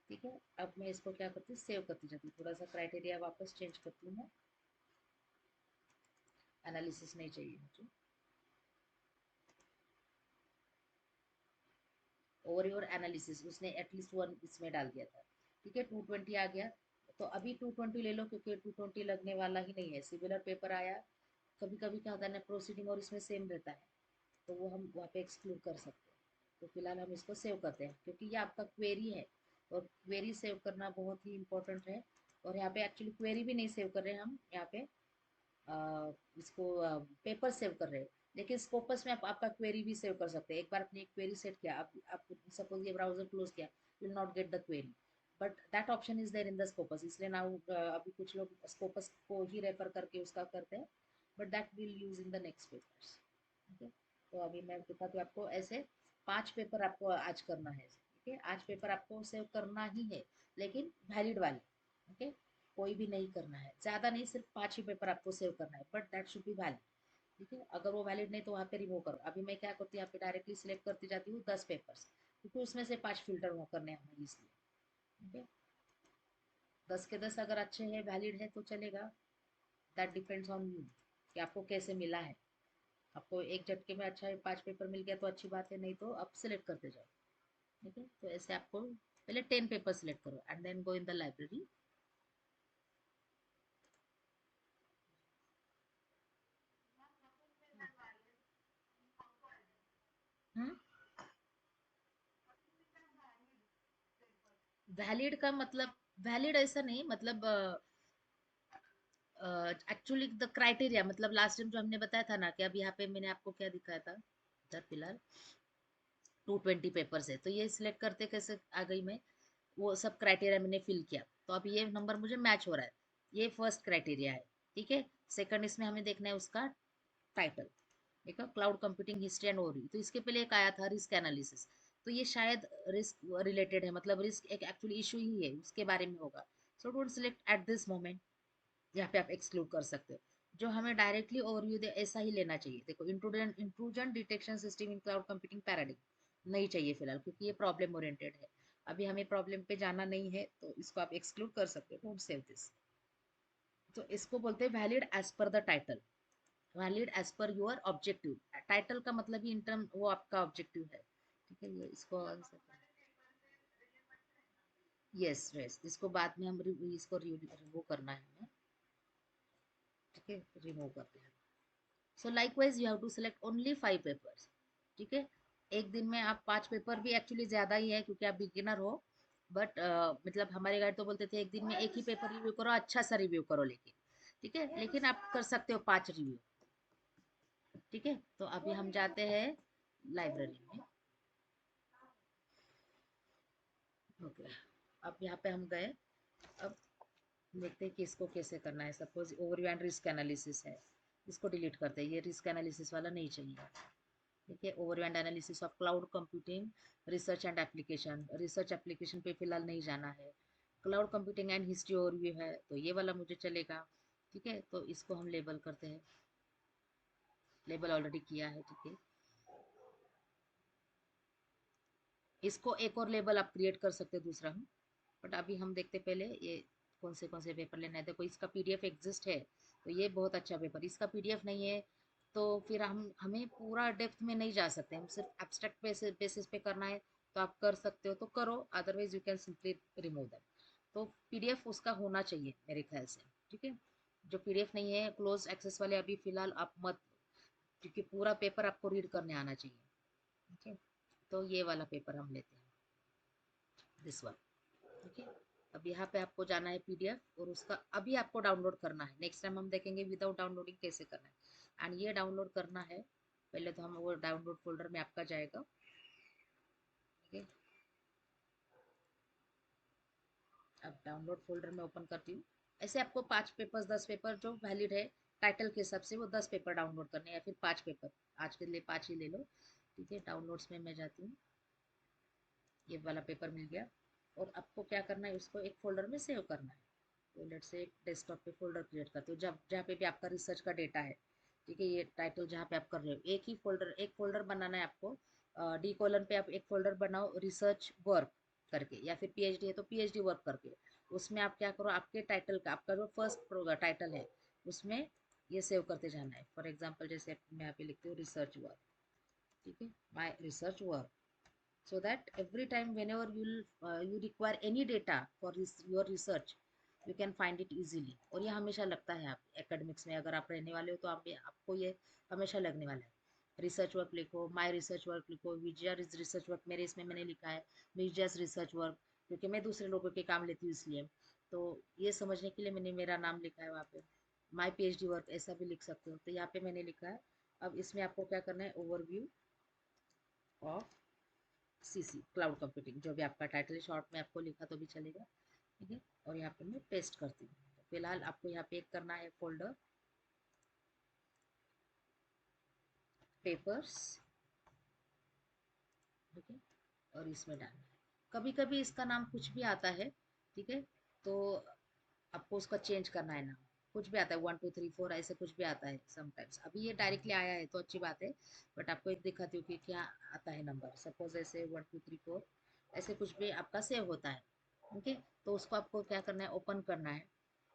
ठीक है, अब मैं इसको क्या करती हूँ, सेव करती जाती हूँ, थोड़ा सा क्राइटेरिया वापस चेंज करती हूँ मैं, एनालिसिस नहीं चाहिए मुझे, ओवरव्यू और एनालिसिस उसने एटलीस्ट वन इसमें डाल दिया था। ठीक है, 220 आ गया, तो अभी 220 ले लो, क्योंकि 220 लगने वाला ही नहीं है, सिमिलर पेपर आया। कभी कभी क्या होता है ना, प्रोसीडिंग और इसमें सेम रहता है, तो वो हम वहाँ पे एक्सक्लूड कर सकते हैं। तो फिलहाल हम इसको सेव करते हैं, क्योंकि ये आपका क्वेरी है, और क्वेरी सेव करना बहुत ही इंपॉर्टेंट है। और यहाँ पे एक्चुअली क्वेरी भी नहीं सेव कर रहे हैं हम, यहाँ पे इसको पेपर सेव कर रहे हैं, लेकिन स्कोपस में आपका क्वेरी भी सेव कर सकते हैं। एक बार आपने एक क्वेरी सेट किया, आप सपोज ये ब्राउजर क्लोज किया, you will not get the query, but that option is there in the Scopus, इसलिए ना अभी कुछ लोग स्कोपस को ही रेफर करके उसका करते हैं, but that will use in the next papers. ठीक है, तो अभी मैं दिखाती हूँ आपको, ऐसे 5 पेपर आपको आज करना है। ठीक है, आज पेपर आपको सेव करना ही है, लेकिन वैलिड वाले। ओके, कोई भी नहीं करना है, ज़्यादा नहीं, सिर्फ 5 ही पेपर आपको सेव करना है, but that should be valid. ठीक है, अगर वो वैलिड नहीं तो वहाँ पे रिमूव करो। अभी मैं क्या करती हूँ, यहाँ पे डायरेक्टली सिलेक्ट करती जाती हूँ 10 पेपर्स, क्योंकि उसमें से 5 फिल्टर वो करने हैं हमें, इसलिए। ठीक है, 10 के 10 अगर अच्छे हैं, वैलिड है, तो चलेगा। दैट डिपेंड्स ऑन यू कि आपको कैसे मिला है। आपको एक झटके में अच्छा 5 पेपर मिल गया तो अच्छी बात है, नहीं तो आप सिलेक्ट करते जाओ। ठीक है, तो ऐसे आपको पहले 10 पेपर सिलेक्ट करो and then go in the library. Valid का मतलब, वैलिड ऐसा नहीं, मतलब एक्चुअली द क्राइटेरिया, मतलब लास्ट टाइम जो हमने बताया था ना, कि अब यहाँ पे मैंने आपको क्या दिखाया था, इधर फिलहाल 220 पेपर्स है, तो ये सिलेक्ट करते कैसे आ गई मैं, वो सब क्राइटेरिया मैंने फिल किया, तो अब ये नंबर मुझे मैच हो रहा है। ये फर्स्ट क्राइटेरिया है। ठीक है, सेकंड इसमें हमें देखना है उसका टाइटल, देखो cloud computing history and overview, तो इसके पहले एक आया था रिस्क एनालिसिस, तो ये शायद रिस्क रिलेटेड है, मतलब रिस्क एक एक्चुअली इशू ही है, उसके बारे में होगा। So don't select eight this moment. यहाँ पे आप एक्सक्लूड कर सकते हो। जो हमें डायरेक्टली ओवरव्यू दे ऐसा ही लेना चाहिए। देखो, intrusion intrusion detection system in cloud computing paradigm नहीं चाहिए फिलहाल, क्योंकि ये प्रॉब्लम ओरिएंटेड है। अभी हमें प्रॉब्लम पे जाना नहीं है, तो इसको आप एक्सक्लूड कर सकते हो। Don't save this. तो इसको बोलते हैं valid as per the title, valid as per your objective. Title का मतलब ही इंटर्म वो आपका ऑब्जेक्टिव है। ठीक है, ये इसको आंसर, यस यस, इसको बाद में हम इसको वो करना है हमें। ठीक है, रिमूव करते हैं। So likewise you have to select only 5 papers. ठीक है, एक दिन में आप 5 पेपर भी एक्चुअली ज़्यादा ही है, क्योंकि आप बिगिनर हो। बट मतलब हमारे गाइड तो बोलते थे एक दिन में एक ही पेपर रिव्यू करो, अच्छा सा रिव्यू करो। लेकिन ठीक है, लेकिन आप कर सकते हो 5 रिव्यू। ठीक है, तो अभी हम जाते हैं लाइब्रेरी में। ओके, अब यहाँ पे हम गए। अब देखते हैं कि इसको कैसे करना है। Suppose overview and risk analysis है, इसको डिलीट करते हैं। ये रिस्क एनालिसिस वाला नहीं चाहिए। ठीक है, overview and analysis of cloud computing research and application, research application पे फिलहाल नहीं जाना है। Cloud computing and history overview है, तो ये वाला मुझे चलेगा। ठीक है, तो इसको हम लेबल करते हैं। लेबल ऑलरेडी किया है। ठीक है, इसको एक और लेबल आप क्रिएट कर सकते हैं दूसरा। बट अभी हम देखते पहले ये कौन से पेपर लेना है। देखो, इसका पीडीएफ एग्जिस्ट है, तो ये बहुत अच्छा पेपर। इसका पीडीएफ नहीं है, तो फिर हम हमें पूरा डेप्थ में नहीं जा सकते। हम सिर्फ एब्स्ट्रैक्ट बेसिस पे करना है, तो आप कर सकते हो तो करो, otherwise you can simply remove them. तो पीडीएफ उसका होना चाहिए मेरे ख्याल से। ठीक है, जो पीडीएफ नहीं है क्लोज एक्सेस वाले अभी फिलहाल आप मत, क्योंकि पूरा पेपर आपको रीड करने आना चाहिए। ठीक है, तो ये वाला पेपर हम लेते हैं, दिस वन। ठीक है, अब यहाँ पे आपको जाना है पीडीएफ, और उसका अभी आपको डाउनलोड करना है। नेक्स्ट टाइम हम देखेंगे विदाउट डाउनलोडिंग कैसे करना है। एंड ये डाउनलोड करना है पहले, तो हम वो डाउनलोड फोल्डर में आपका जाएगा। ठीक है, अब डाउनलोड फोल्डर में ओपन करती हूँ। ऐसे आपको 5 पेपर 10 पेपर जो वैलिड है टाइटल के हिसाब से, वो 10 पेपर डाउनलोड करने हैं, या फिर 5 पेपर। आज के लिए 5 ही ले लो। ठीक है, डाउनलोड्स में मैं जाती हूँ। ये वाला पेपर मिल गया। और आपको क्या करना है, उसको एक फोल्डर में सेव करना है। तो लेट से एक डेस्कटॉप पे फोल्डर क्रिएट करते हो, जब जहाँ पे भी आपका रिसर्च का डेटा है। ठीक है, ये टाइटल जहाँ पे आप कर रहे हो, एक फोल्डर बनाना है आपको। डी कॉलन पे आप एक फोल्डर बनाओ रिसर्च वर्क करके, या फिर पीएचडी है तो पीएचडी वर्क करके। उसमें आप क्या करो, आपके टाइटल का, आपका जो फर्स्ट टाइटल है उसमें ये सेव करते जाना है। फॉर एग्जाम्पल जैसे मैं यहाँ पे लिखती हूँ रिसर्च वर्क। ठीक है, my research work, so that every time whenever you require any data for your research, you can find it easily। और ये हमेशा लगता है, आप एकेडमिक्स में अगर आप रहने वाले हो तो आप आपको ये हमेशा लगने वाला है। रिसर्च वर्क लिखो, माय रिसर्च वर्क लिखो, विजया रिसर्च वर्क, मेरे इसमें मैंने लिखा है विजयास रिसर्च वर्क, क्योंकि मैं दूसरे लोगों के काम लेती हूँ इसलिए। तो ये समझने के लिए मैंने मेरा नाम लिखा है वहाँ पे। माय पीएचडी वर्क ऐसा भी लिख सकते हो, तो यहाँ पे मैंने लिखा है। अब इसमें आपको क्या करना है, overview of CC cloud computing, जो भी आपका टाइटल शॉर्ट में आपको लिखा तो भी चलेगा। ठीक है, और यहाँ पे मैं पेस्ट करती हूँ। तो फिलहाल आपको यहाँ पे एक करना है फोल्डर पेपर्स। ठीक है, और इसमें डालना है। कभी कभी इसका नाम कुछ भी आता है। ठीक है, तो आपको उसका चेंज करना है नाम। कुछ भी आता है, 1 2 3 4 ऐसे कुछ भी आता है समटाइम्स। अभी ये डायरेक्टली आया है तो अच्छी बात है, बट आपको एक दिखाती हूँ कि क्या आता है नंबर। सपोज ऐसे 1 2 3 4 ऐसे कुछ भी आपका सेव होता है। ओके, तो उसको आपको क्या करना है, ओपन करना है।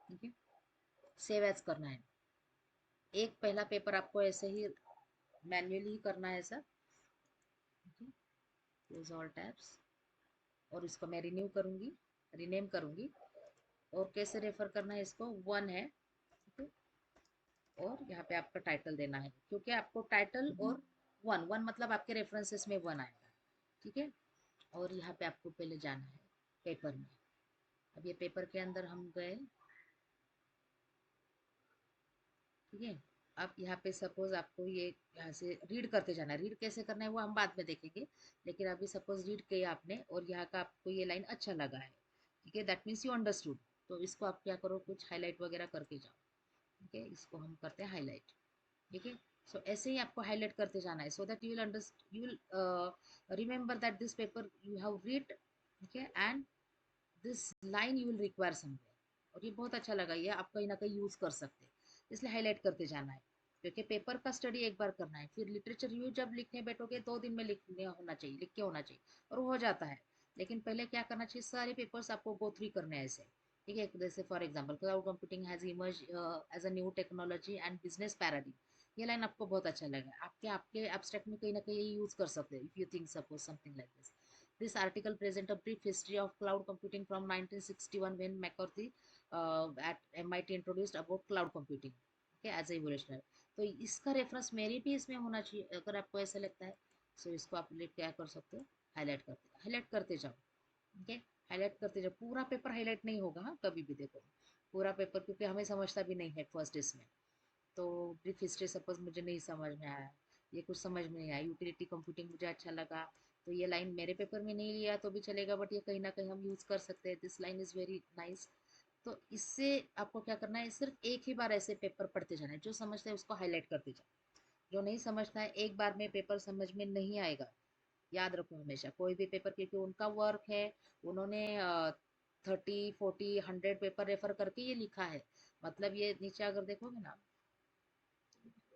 ठीक है, सेव एज करना है। एक पहला पेपर आपको ऐसे ही मैन्युअली ही करना है ऐसा। क्लोज ऑल टैब्स, और इसको मैं रिन्यू करूंगी, रीनेम करूंगी। और कैसे रेफर करना है इसको, वन है। ठीक है, और यहाँ पे आपका टाइटल देना है, क्योंकि आपको टाइटल और वन वन मतलब आपके रेफरेंसेस में वन आएगा। ठीक है, और यहाँ पे आपको पहले जाना है पेपर में। अब ये पेपर के अंदर हम गए। ठीक है, अब यहाँ पे सपोज आपको ये यहाँ से रीड करते जाना है। रीड कैसे करना है वो हम बाद में देखेंगे, लेकिन अभी सपोज रीड किया आपने और यहाँ का आपको ये लाइन अच्छा लगा है। ठीक है, दैट मीन्स यू अंडरस्टूड। तो इसको आप क्या करो, कुछ हाईलाइट वगैरह करके जाओ। ठीक है, इसको हम करते हैं हाईलाइट। ठीक है, सो ऐसे ही आपको हाईलाइट करते जाना है, so that you will you will remember that this paper you have read. ठीक है, and this line you will require somewhere. और ये बहुत अच्छा लगा, ये आप कहीं ना कहीं यूज़ कर सकते हैं, इसलिए हाईलाइट करते जाना है। क्योंकि पेपर का स्टडी एक बार करना है, फिर लिटरेचर रिव्यू जब लिखने बैठोगे 2 दिन में लिखने होना चाहिए, लिख के होना चाहिए, और वो हो जाता है। लेकिन पहले क्या करना चाहिए, सारे पेपर्स आपको गो थ्रू करने हैं ऐसे। ठीक है, जैसे for example cloud computing has emerge as a new technology and business paradigm. ये लाइन आपको बहुत अच्छा लगा, आपके आपके एब्स्ट्रैक्ट में कहीं ना कहीं यूज कर सकते हैं, if you think suppose something like this. This article presents a brief history of cloud computing from 1961 when McCarthy at MIT introduced about cloud computing, okay, as a evolutionary। तो इसका reference मेरी भी इसमें होना चाहिए, अगर आपको ऐसा लगता है। सो इसको आप क्या कर सकते हो, हाईलाइट करते जाओ। ओके, हाईलाइट करते जाओ, पूरा पेपर हाईलाइट नहीं होगा, हाँ कभी भी देखो पूरा पेपर, क्योंकि हमें समझता भी नहीं है फर्स्ट इसमें। तो ब्रीफ हिस्ट्री सपोज मुझे नहीं समझ में आया, ये कुछ समझ में नहीं आया, यूटिलिटी कंप्यूटिंग मुझे अच्छा लगा, तो ये लाइन मेरे पेपर में नहीं लिया तो भी चलेगा, बट ये कहीं ना कहीं हम यूज़ कर सकते हैं, this line is very nice. तो इससे आपको क्या करना है, सिर्फ एक ही बार ऐसे पेपर पढ़ते जाना है, जो समझते हैं उसको हाईलाइट करते जाओ, जो नहीं समझता है एक बार में पेपर समझ में नहीं आएगा। याद रखो हमेशा कोई भी पेपर, क्योंकि उनका वर्क है, उन्होंने 30 40 100 पेपर रेफर करके ये लिखा है। मतलब ये नीचे अगर देखोगे ना,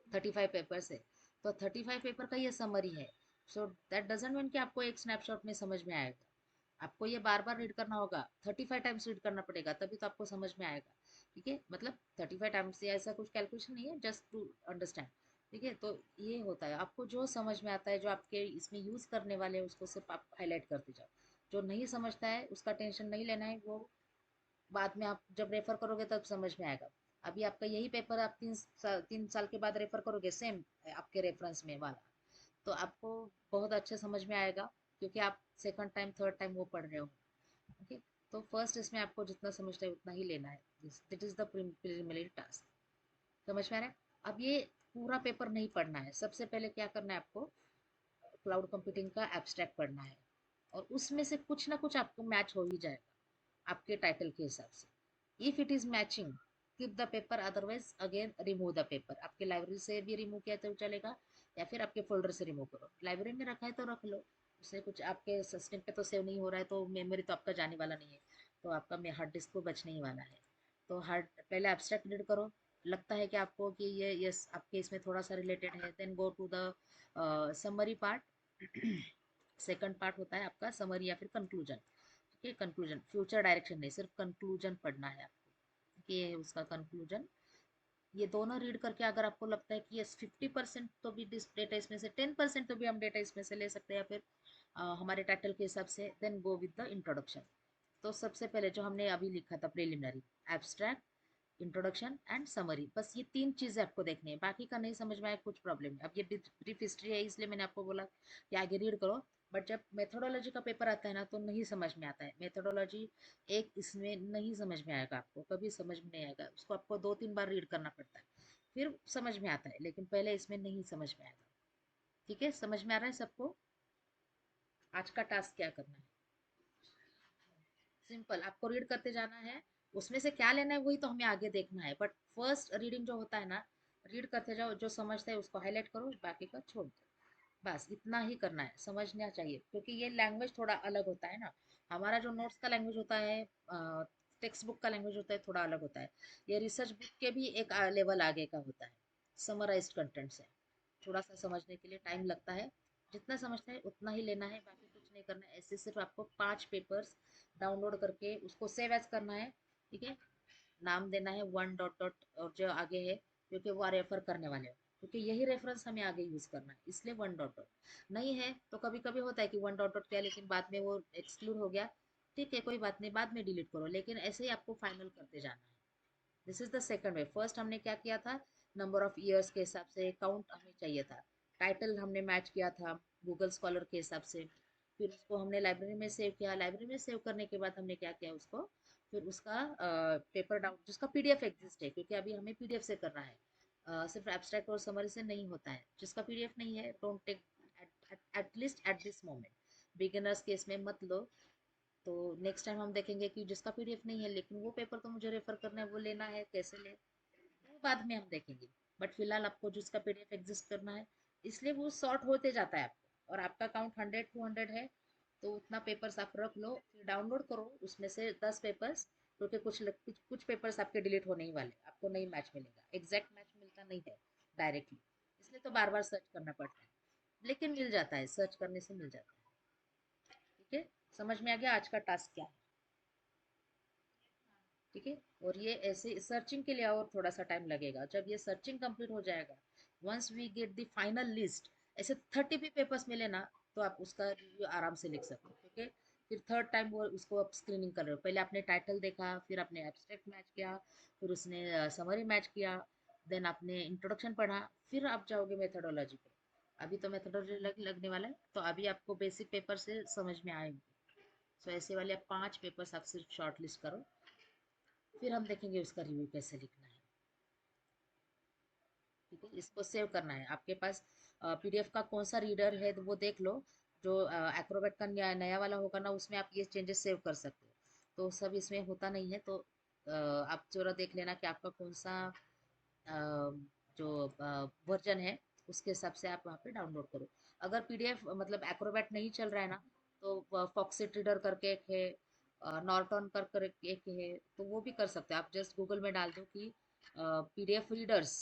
35 पेपर्स है, तो 35 पेपर का ये समरी है। सो दैट डजेंट मीन कि आपको एक स्नैपशॉट में समझ में आएगा, आपको ये बार बार रीड करना होगा, 35 टाइम्स रीड करना पड़ेगा, तभी तो आपको समझ में आएगा। ठीक है, मतलब 35 टाइम्स या ऐसा कुछ कैलकुलेशन नहीं है, जस्ट टू अंडरस्टैंड। ठीक है, तो ये होता है, आपको जो समझ में आता है, जो आपके इसमें यूज़ करने वाले हैं, उसको सिर्फ आप हाईलाइट करते जाओ। जो नहीं समझता है उसका टेंशन नहीं लेना है, वो बाद में आप जब रेफर करोगे तब समझ में आएगा। अभी आपका यही पेपर आप 3 साल के बाद रेफर करोगे, सेम आपके रेफरेंस में वाला, तो आपको बहुत अच्छे समझ में आएगा, क्योंकि आप सेकंड टाइम थर्ड टाइम वो पढ़ रहे हो। ओके, तो फर्स्ट इसमें आपको जितना समझना है उतना ही लेना है, that is the preliminary task. समझ में आ रहा है? अब ये पूरा पेपर नहीं पढ़ना है, सबसे पहले क्या करना है आपको, क्लाउड कंप्यूटिंग का एब्स्ट्रैक्ट पढ़ना है, और उसमें से कुछ ना कुछ आपको मैच हो ही जाएगा आपके टाइटल के हिसाब से। If it is matching, keep the paper, otherwise again remove the paper. आपके लाइब्रेरी से भी रिमूव किया तो चलेगा, या फिर आपके फोल्डर से रिमूव करो, लाइब्रेरी में रखा है तो रख लो, उससे कुछ आपके सिस्टम पे तो सेव नहीं हो रहा है, तो मेमोरी तो आपका जाने वाला नहीं है, तो आपका हार्ड डिस्क तो बचने ही वाला है। तो हार्ड पहले एब्स्ट्रैक्ट रीड करो, लगता है कि आपको कि ये यस आपके इसमें थोड़ा सा रिलेटेड है, then go to the summary part. Second part होता है आपका समरी या फिर कंक्लूजन। ठीक है, कंक्लूजन, फ्यूचर डायरेक्शन नहीं, सिर्फ कंक्लूजन पढ़ना है आपको, कि ये है उसका कंक्लूजन। ये दोनों रीड करके अगर आपको लगता है कि यस 50% तो भी डेटा इसमें से, 10% तो भी हम डेटा इसमें से ले सकते हैं, या फिर हमारे टाइटल के हिसाब से, then go with the introduction. तो सबसे पहले जो हमने अभी लिखा था preliminary, abstract, introduction and summary, बस ये 3 चीज़ें आपको देखनी है, बाकी का नहीं समझ में आया कुछ प्रॉब्लम है। अब ये ब्रीफ हिस्ट्री है, इसलिए मैंने आपको बोला कि आगे रीड करो, बट जब मेथोडोलॉजी का पेपर आता है ना, तो नहीं समझ में आता है मेथोडोलॉजी, एक इसमें नहीं समझ में आएगा, आपको कभी समझ में नहीं आएगा, उसको आपको 2 3 बार रीड करना पड़ता है, फिर समझ में आता है, लेकिन पहले इसमें नहीं समझ में आएगा। ठीक है, समझ में आ रहा है सबको? आज का टास्क क्या करना है, सिंपल, आपको रीड करते जाना है, उसमें से क्या लेना है वही तो हमें आगे देखना है, बट फर्स्ट रीडिंग जो होता है ना, रीड करते जाओ, जो समझता है उसको हाईलाइट करो, बाकी का छोड़ दो, बस इतना ही करना है, समझना चाहिए, क्योंकि ये लैंग्वेज थोड़ा अलग होता है ना, हमारा जो नोट्स का लैंग्वेज होता है, टेक्स्ट बुक का लैंग्वेज होता है, थोड़ा अलग होता है। ये रिसर्च बुक के भी एक लेवल आगे का होता है, समराइज्ड कंटेंट्स है, थोड़ा सा समझने के लिए टाइम लगता है, जितना समझता है उतना ही लेना है, बाकी कुछ नहीं करना है, ऐसे सिर्फ आपको 5 पेपर्स डाउनलोड करके उसको सेव एज करना है। ठीक है, नाम देना है 1 डॉट डॉट, और जो आगे है, क्योंकि वो रेफर करने वाले हो, क्योंकि यही रेफरेंस हमें आगे यूज करना है, इसलिए 1 डॉट डॉट। नहीं है तो कभी कभी होता है कि 1 डॉट डॉट किया, लेकिन बाद में वो एक्सक्लूड हो गया, ठीक है कोई बात नहीं, बाद में डिलीट करो, लेकिन ऐसे ही आपको फाइनल करते जाना है। This is the second way. First हमने क्या किया था, नंबर ऑफ ईयर्स के हिसाब से काउंट हमें चाहिए था, टाइटल हमने मैच किया था गूगल स्कॉलर के हिसाब से, फिर उसको हमने लाइब्रेरी में सेव किया, लाइब्रेरी में सेव करने के बाद हमने क्या किया उसको, फिर उसका पेपर डाउन, जिसका पीडीएफ एग्जिस्ट है, क्योंकि अभी हमें पीडीएफ से करना है, सिर्फ एब्स्ट्रैक्ट और समरी से नहीं होता है, जिसका पीडीएफ नहीं है don't take, at least at this moment, beginners case में मत लो। तो नेक्स्ट टाइम हम देखेंगे कि जिसका पीडीएफ नहीं है, लेकिन वो पेपर तो मुझे रेफर करना है, वो लेना है, कैसे ले, वो बाद में हम देखेंगे, बट फिलहाल आपको जिसका पीडीएफ एग्जिस्ट करना है, इसलिए वो शॉर्ट होते जाता है आपको, और आपका काउंट 100 200 है, तो उतना पेपर्स आप रख लो, फिर डाउनलोड करो उसमें से 10 पेपर्स, क्योंकि कुछ पेपर्स आपके डिलीट होने ही वाले, आपको नहीं मैच मिलेगा, एग्जैक्ट मैच मिलता नहीं है डायरेक्टली, इसलिए तो बार बार सर्च करना पड़ता है, लेकिन मिल जाता है, सर्च करने से मिल जाता है। ठीक है, समझ में आ गया आज का टास्क क्या है? ठीक है, और ये ऐसे सर्चिंग के लिए और थोड़ा सा टाइम लगेगा, जब ये सर्चिंग कंप्लीट हो जाएगा, once we get the final list, ऐसे 30 भी पेपर्स मिले ना, तो आप उसका रिव्यू आराम से लिख सकते हो। ठीक है, फिर थर्ड टाइम वो उसको आप स्क्रीनिंग कर रहे हो, पहले आपने टाइटल देखा, फिर आपने एब्स्ट्रैक्ट मैच किया, फिर उसने समरी मैच किया, देन आपने इंट्रोडक्शन पढ़ा, फिर आप जाओगे मेथोडोलॉजी पे। अभी तो मेथोडोलॉजी लगने वाला है, तो अभी आपको बेसिक पेपर से समझ में आएंगे। सो ऐसे वाले आप 5 पेपर्स आप सिर्फ शॉर्ट लिस्ट करो, फिर हम देखेंगे उसका रिव्यू कैसे लिखना है। ठीक है, इसको सेव करना है आपके पास। पीडीएफ का कौन सा रीडर है तो वो देख लो, जो एक्रोबैट का नया वाला होगा ना, उसमें आप ये चेंजेस सेव कर सकते हो, तो सब इसमें होता नहीं है, तो आप जरा देख लेना कि आपका कौन सा अ, जो वर्जन है, उसके हिसाब से आप वहाँ पे डाउनलोड करो। अगर पीडीएफ मतलब एक्रोबैट नहीं चल रहा है ना, तो फॉक्सिट रीडर करके एक है, नॉर्टन कर एक है, तो वो भी कर सकते हैं आप। जस्ट गूगल में डाल दो कि PDF readers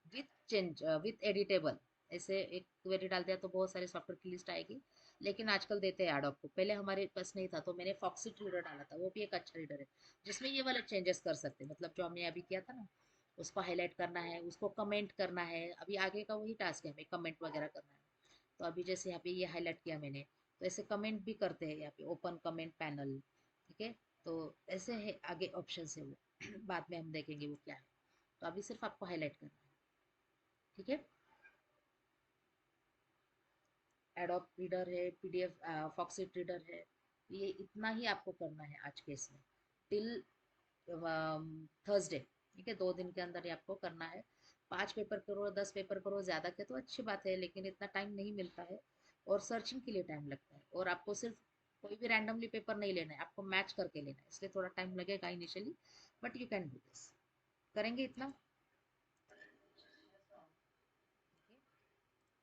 with change with editable, ऐसे एक क्वेरी डाल दिया तो बहुत सारे सॉफ्टवेयर की लिस्ट आएगी, लेकिन आजकल देते हैं एडोब को, पहले हमारे पास नहीं था, तो मैंने फॉक्सिट रीडर डाला था, वो भी एक अच्छा रीडर है, जिसमें ये वाला चेंजेस कर सकते हैं, मतलब जो हमने अभी किया था ना, उसको हाईलाइट करना है, उसको कमेंट करना है, अभी आगे का वही टास्क है, हमें कमेंट वगैरह करना है। तो अभी जैसे यहाँ पे ये हाईलाइट किया मैंने, तो ऐसे कमेंट भी करते हैं यहाँ पे, ओपन कमेंट पैनल। ठीक है, तो ऐसे है आगे ऑप्शन है वो बाद में हम देखेंगे वो क्या है, तो अभी सिर्फ आपको हाईलाइट करना है। ठीक है, एडोब रीडर है, पीडीएफ फॉक्सिट रीडर है, ये इतना ही आपको करना है आज के इसमें, टिल थर्सडे। ठीक है, 2 दिन के अंदर ही आपको करना है। 5 पेपर करो, 10 पेपर करो, ज़्यादा के तो अच्छी बात है, लेकिन इतना टाइम नहीं मिलता है, और सर्चिंग के लिए टाइम लगता है, और आपको सिर्फ कोई भी रैंडमली पेपर नहीं लेना है, आपको मैच करके लेना है, इसलिए थोड़ा टाइम लगेगा initially, but you can do this. करेंगे इतना?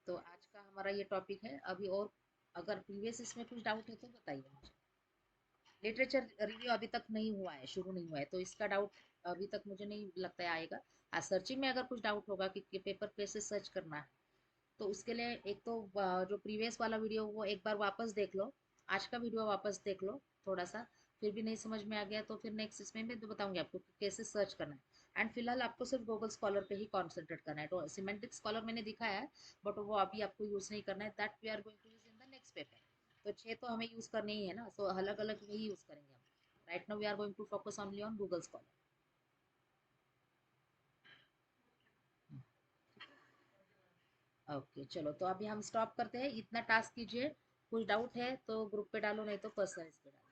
तो आज का हमारा ये टॉपिक है अभी, और अगर प्रीवियस इसमें कुछ डाउट है तो बताइए मुझे। लिटरेचर रिव्यू अभी तक नहीं हुआ है, शुरू नहीं हुआ है, तो इसका डाउट अभी तक मुझे नहीं लगता है आएगा। हाँ, सर्चिंग में अगर कुछ डाउट होगा कि पेपर कैसे सर्च करना है, तो उसके लिए एक तो जो प्रीवियस वाला वीडियो वो एक बार वापस देख लो, आज का वीडियो वापस देख लो थोड़ा सा, फिर भी नहीं समझ में आ गया तो फिर नेक्स्ट इसमें मैं तो बताऊंगी आपको कि कैसे सर्च करना है। एंड फिलहाल आपको सिर्फ गूगल स्कॉलर पे ही कॉन्सेंट्रेट करना है, तो सिमेंटिक स्कॉलर मैंने दिखाया है, बट वो अभी आपको यूज़ नहीं करना है, that we are going to use in the next paper. तो 6 तो हमें यूज़ करने ही है ना, सो अलग अलग ही यूज़ करेंगे हम। Right now we are going to focus only on Google Scholar. Okay, चलो तो अभी हम स्टॉप करते हैं, इतना टास्क कीजिए, कुछ डाउट है तो ग्रुप पे डालो, नहीं तो पर्सनल पे डालो।